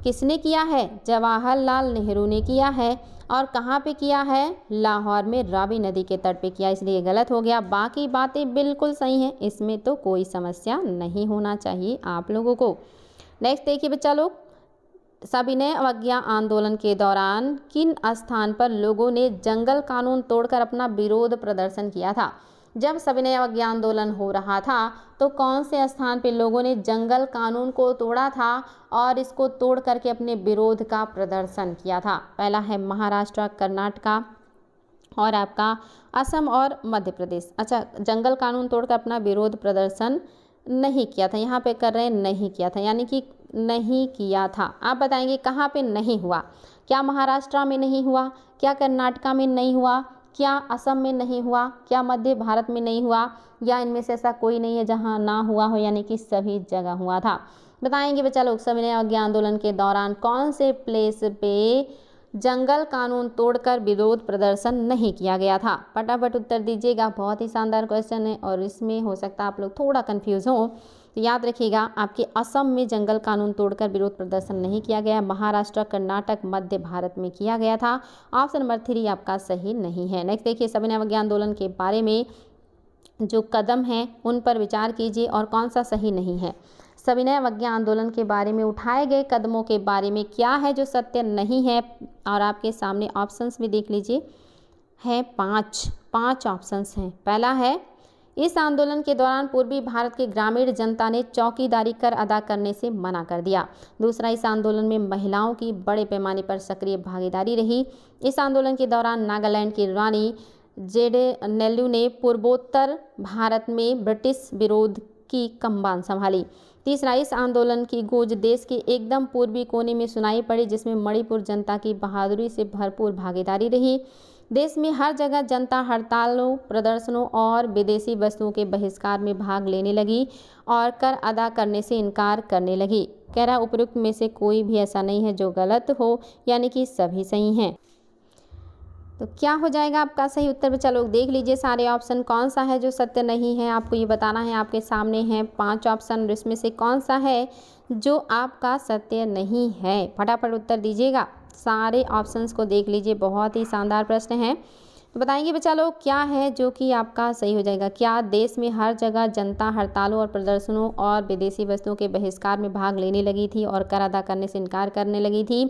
S1: किसने किया है? जवाहरलाल नेहरू ने किया है। और कहाँ पे किया है? लाहौर में रावी नदी के तट पे किया, इसलिए गलत हो गया। बाकी बातें बिल्कुल सही हैं, इसमें तो कोई समस्या नहीं होना चाहिए आप लोगों को। नेक्स्ट देखिए बच्चा लोग, सविनय अवज्ञा आंदोलन के दौरान किन स्थान पर लोगों ने जंगल कानून तोड़कर अपना विरोध प्रदर्शन किया था? जब सविनय अवज्ञा आंदोलन हो रहा था तो कौन से स्थान पे लोगों ने जंगल कानून को तोड़ा था और इसको तोड़ करके अपने विरोध का प्रदर्शन किया था? पहला है महाराष्ट्र, कर्नाटका और आपका असम और मध्य प्रदेश। अच्छा, जंगल कानून तोड़कर अपना विरोध प्रदर्शन नहीं किया था, यहाँ पे कर रहे हैं नहीं किया था, यानी कि नहीं किया था। आप बताएंगे कहाँ पे नहीं हुआ? क्या महाराष्ट्र में नहीं हुआ? क्या कर्नाटका में नहीं हुआ? क्या असम में नहीं हुआ? क्या मध्य भारत में नहीं हुआ? या इनमें से ऐसा कोई नहीं है जहां ना हुआ हो, यानी कि सभी जगह हुआ था। बताएंगे बच्चा लोग, सविनय अवज्ञा आंदोलन के दौरान कौन से प्लेस पे जंगल कानून तोड़कर विरोध प्रदर्शन नहीं किया गया था? फटाफट उत्तर दीजिएगा। बहुत ही शानदार क्वेश्चन है और इसमें हो सकता है आप लोग थोड़ा कंफ्यूज हो। तो याद रखिएगा, आपके असम में जंगल कानून तोड़कर विरोध प्रदर्शन नहीं किया गया। महाराष्ट्र, कर्नाटक, मध्य भारत में किया गया था। ऑप्शन नंबर 3 आपका सही नहीं है। नेक्स्ट देखिए, सविनय अवज्ञा आंदोलन के बारे में जो कदम हैं उन पर विचार कीजिए और कौन सा सही नहीं है। सविनय अवज्ञा आंदोलन के बारे में उठाए गए कदमों के बारे में क्या है जो सत्य नहीं है? और आपके सामने ऑप्शंस भी देख लीजिए, है 5 ऑप्शंस हैं। पहला है, इस आंदोलन के दौरान पूर्वी भारत के ग्रामीण जनता ने चौकीदारी कर अदा करने से मना कर दिया। दूसरा, इस आंदोलन में महिलाओं की बड़े पैमाने पर सक्रिय भागीदारी रही। इस आंदोलन के दौरान नागालैंड की रानी जेडे नेल्लू ने पूर्वोत्तर भारत में ब्रिटिश विरोध की कमान संभाली। तीसरा, इस आंदोलन की गूंज देश के एकदम पूर्वी कोने में सुनाई पड़ी, जिसमें मणिपुर जनता की बहादुरी से भरपूर भागीदारी रही। देश में हर जगह जनता हड़तालों, प्रदर्शनों और विदेशी वस्तुओं के बहिष्कार में भाग लेने लगी और कर अदा करने से इनकार करने लगी। कह रहा उपयुक्त में से कोई भी ऐसा नहीं है जो गलत हो, यानी कि सभी सही हैं। तो क्या हो जाएगा आपका सही उत्तर? चलो देख लीजिए सारे ऑप्शन, कौन सा है जो सत्य नहीं है, आपको ये बताना है। आपके सामने हैं 5 ऑप्शन, इसमें से कौन सा है जो आपका सत्य नहीं है? फटाफट उत्तर दीजिएगा। सारे ऑप्शंस को देख लीजिए, बहुत ही शानदार प्रश्न है। तो बताएंगे बच्चा लोग क्या है जो कि आपका सही हो जाएगा। क्या देश में हर जगह जनता हड़तालों और प्रदर्शनों और विदेशी वस्तुओं के बहिष्कार में भाग लेने लगी थी और कर अदा करने से इनकार करने लगी थी?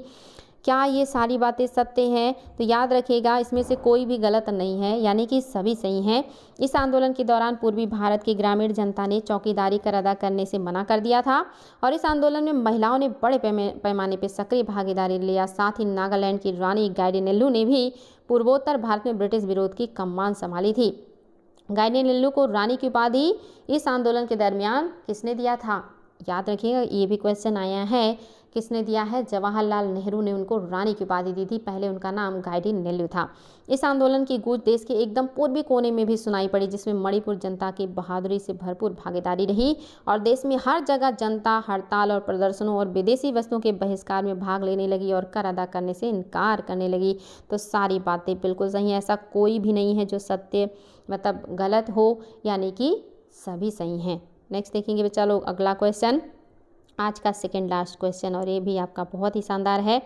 S1: क्या ये सारी बातें सत्य हैं? तो याद रखिएगा, इसमें से कोई भी गलत नहीं है, यानी कि सभी सही हैं। इस आंदोलन के दौरान पूर्वी भारत की ग्रामीण जनता ने चौकीदारी कर अदा करने से मना कर दिया था और इस आंदोलन में महिलाओं ने बड़े पैमाने पर सक्रिय भागीदारी लिया। साथ ही नागालैंड की रानी गाइडिनेल्लू ने भी पूर्वोत्तर भारत में ब्रिटिश विरोध की कमान संभाली थी। गाइडिनेल्लू को रानी की उपाधि इस आंदोलन के दरमियान किसने दिया था? याद रखिएगा, ये भी क्वेश्चन आया है किसने दिया है? जवाहरलाल नेहरू ने उनको रानी की उपाधि दी थी। पहले उनका नाम गाइडी नेल्लू था। इस आंदोलन की गूंज देश के एकदम पूर्वी कोने में भी सुनाई पड़ी, जिसमें मणिपुर जनता की बहादुरी से भरपूर भागीदारी रही और देश में हर जगह जनता हड़ताल और प्रदर्शनों और विदेशी वस्तुओं के बहिष्कार में भाग लेने लगी और कर अदा करने से इनकार करने लगी। तो सारी बातें बिल्कुल सही हैं, ऐसा कोई भी नहीं है जो सत्य मतलब गलत हो, यानी कि सभी सही हैं। नेक्स्ट देखेंगे बच्चा लोग अगला क्वेश्चन, आज का सेकंड लास्ट क्वेश्चन, और ये भी आपका बहुत ही शानदार है।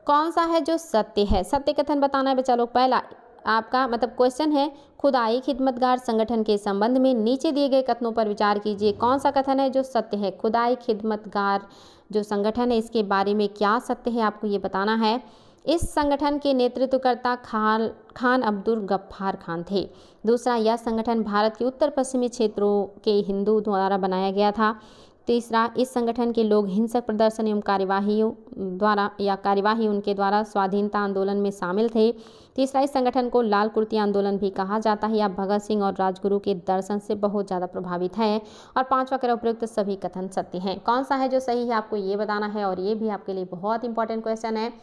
S1: कौन सा है जो सत्य है? सत्य कथन बताना है बच्चा लोग। पहला आपका मतलब क्वेश्चन है, खुदाई खिदमतगार संगठन के संबंध में नीचे दिए गए कथनों पर विचार कीजिए। कौन सा कथन है जो सत्य है? खुदाई खिदमतगार जो संगठन है इसके बारे में क्या सत्य है आपको ये बताना है। इस संगठन के नेतृत्वकर्ता खान अब्दुल गफ्फार खान थे। दूसरा, यह संगठन भारत के उत्तर पश्चिमी क्षेत्रों के हिंदू द्वारा बनाया गया था। तीसरा, इस संगठन के लोग हिंसक प्रदर्शन एवं कार्यवाही उनके द्वारा स्वाधीनता आंदोलन में शामिल थे। तीसरा, इस संगठन को लाल कुर्ती आंदोलन भी कहा जाता है या भगत सिंह और राजगुरु के दर्शन से बहुत ज़्यादा प्रभावित है। और पांचवा कर उपयुक्त सभी कथन सत्य हैं। कौन सा है जो सही है आपको ये बताना है, और ये भी आपके लिए बहुत इंपॉर्टेंट क्वेश्चन है।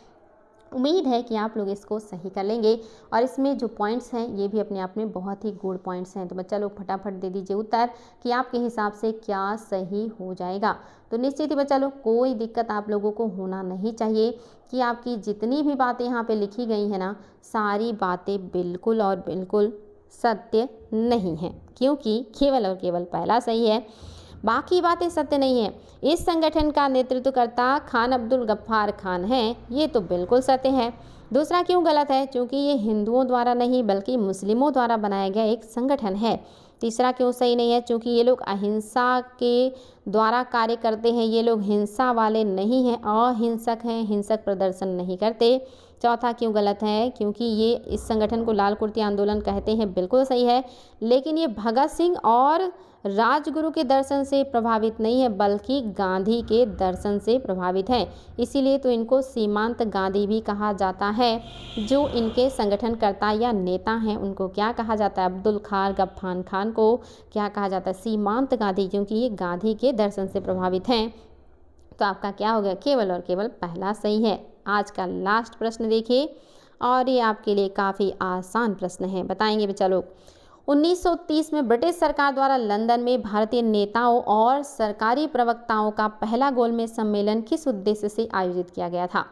S1: उम्मीद है कि आप लोग इसको सही कर लेंगे और इसमें जो पॉइंट्स हैं ये भी अपने आप में बहुत ही गुड पॉइंट्स हैं। तो बच्चा लोग फटाफट दे दीजिए उत्तर कि आपके हिसाब से क्या सही हो जाएगा। तो निश्चित ही बच्चा लोग कोई दिक्कत आप लोगों को होना नहीं चाहिए कि आपकी जितनी भी बातें यहाँ पे लिखी गई हैं ना, सारी बातें बिल्कुल और बिल्कुल सत्य नहीं हैं, क्योंकि केवल और केवल पहला सही है, बाकी बातें सत्य नहीं है। इस संगठन का नेतृत्वकर्ता खान अब्दुल गफ्फार खान हैं, ये तो बिल्कुल सत्य है। दूसरा क्यों गलत है? क्योंकि ये हिंदुओं द्वारा नहीं बल्कि मुस्लिमों द्वारा बनाया गया एक संगठन है। तीसरा क्यों सही नहीं है? क्योंकि ये लोग अहिंसा के द्वारा कार्य करते हैं, ये लोग हिंसा वाले नहीं हैं, अहिंसक हैं, हिंसक प्रदर्शन नहीं करते। चौथा क्यों गलत है? क्योंकि ये इस संगठन को लाल कुर्ती आंदोलन कहते हैं, बिल्कुल सही है, लेकिन ये भगत सिंह और राजगुरु के दर्शन से प्रभावित नहीं है बल्कि गांधी के दर्शन से प्रभावित है। इसीलिए तो इनको सीमांत गांधी भी कहा जाता है। जो इनके संगठनकर्ता या नेता हैं उनको क्या कहा जाता है? अब्दुल खार गफ्फार खान को क्या कहा जाता है? सीमांत गांधी, क्योंकि ये गांधी के दर्शन से प्रभावित हैं। तो आपका क्या हो गया? केवल और केवल पहला सही है। आज का लास्ट प्रश्न देखिए, और ये आपके लिए काफ़ी आसान प्रश्न है। बताएंगे बच्चा लोग, 1930 में ब्रिटिश सरकार द्वारा लंदन में भारतीय नेताओं और सरकारी प्रवक्ताओं का पहला गोलमेज सम्मेलन किस उद्देश्य से आयोजित किया गया था?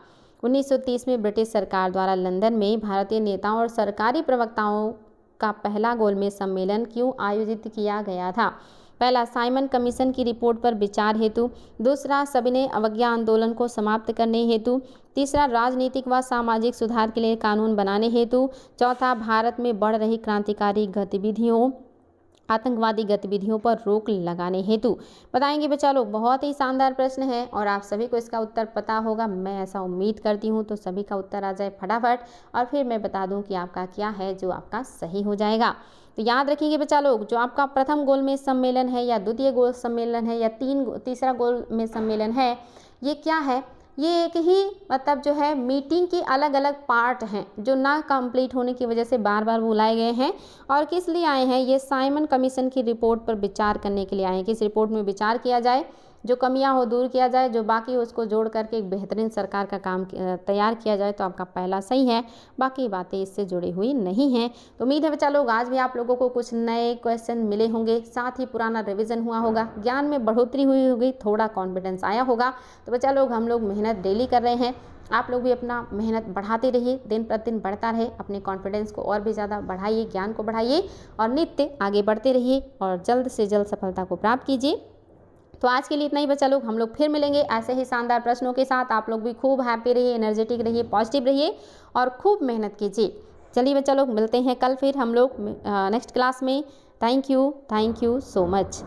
S1: 1930 में ब्रिटिश सरकार द्वारा लंदन में भारतीय नेताओं और सरकारी प्रवक्ताओं का पहला गोलमेज सम्मेलन क्यों आयोजित किया गया था? पहला, साइमन कमीशन की रिपोर्ट पर विचार हेतु। दूसरा, सविनय अवज्ञा आंदोलन को समाप्त करने हेतु। तीसरा, राजनीतिक व सामाजिक सुधार के लिए कानून बनाने हेतु। चौथा, भारत में बढ़ रही क्रांतिकारी गतिविधियों आतंकवादी गतिविधियों पर रोक लगाने हेतु। बताएंगे बच्चा लोग, बहुत ही शानदार प्रश्न है और आप सभी को इसका उत्तर पता होगा, मैं ऐसा उम्मीद करती हूँ। तो सभी का उत्तर आ जाए फटाफट और फिर मैं बता दूँ कि आपका क्या है जो आपका सही हो जाएगा। तो याद रखिएगा बच्चा लोग, जो आपका प्रथम गोलमेज सम्मेलन है या द्वितीय गोल सम्मेलन है या तीसरा गोलमेज सम्मेलन है, ये क्या है? ये एक ही मतलब जो है मीटिंग के अलग अलग पार्ट हैं जो ना कंप्लीट होने की वजह से बार बार बुलाए गए हैं। और किस लिए आए हैं? ये साइमन कमीशन की रिपोर्ट पर विचार करने के लिए आए हैं कि इस रिपोर्ट में विचार किया जाए, जो कमियां हो दूर किया जाए, जो बाकी हो उसको जोड़ करके एक बेहतरीन सरकार का काम तैयार किया जाए। तो आपका पहला सही है, बाकी बातें इससे जुड़ी हुई नहीं हैं। तो उम्मीद है बच्चा लोग आज भी आप लोगों को कुछ नए क्वेश्चन मिले होंगे, साथ ही पुराना रिवीजन हुआ होगा, ज्ञान में बढ़ोतरी हुई होगी, थोड़ा कॉन्फिडेंस आया होगा। तो बच्चा लोग हम लोग मेहनत डेली कर रहे हैं, आप लोग भी अपना मेहनत बढ़ाते रहिए, दिन प्रतिदिन बढ़ता रहे, अपने कॉन्फिडेंस को और भी ज़्यादा बढ़ाइए, ज्ञान को बढ़ाइए और नित्य आगे बढ़ते रहिए और जल्द से जल्द सफलता को प्राप्त कीजिए। तो आज के लिए इतना ही बच्चा लोग, हम लोग फिर मिलेंगे ऐसे ही शानदार प्रश्नों के साथ। आप लोग भी खूब हैप्पी रहिए, एनर्जेटिक रहिए, पॉजिटिव रहिए और खूब मेहनत कीजिए। चलिए बच्चा लोग, मिलते हैं कल फिर हम लोग नेक्स्ट क्लास में। Thank you so much.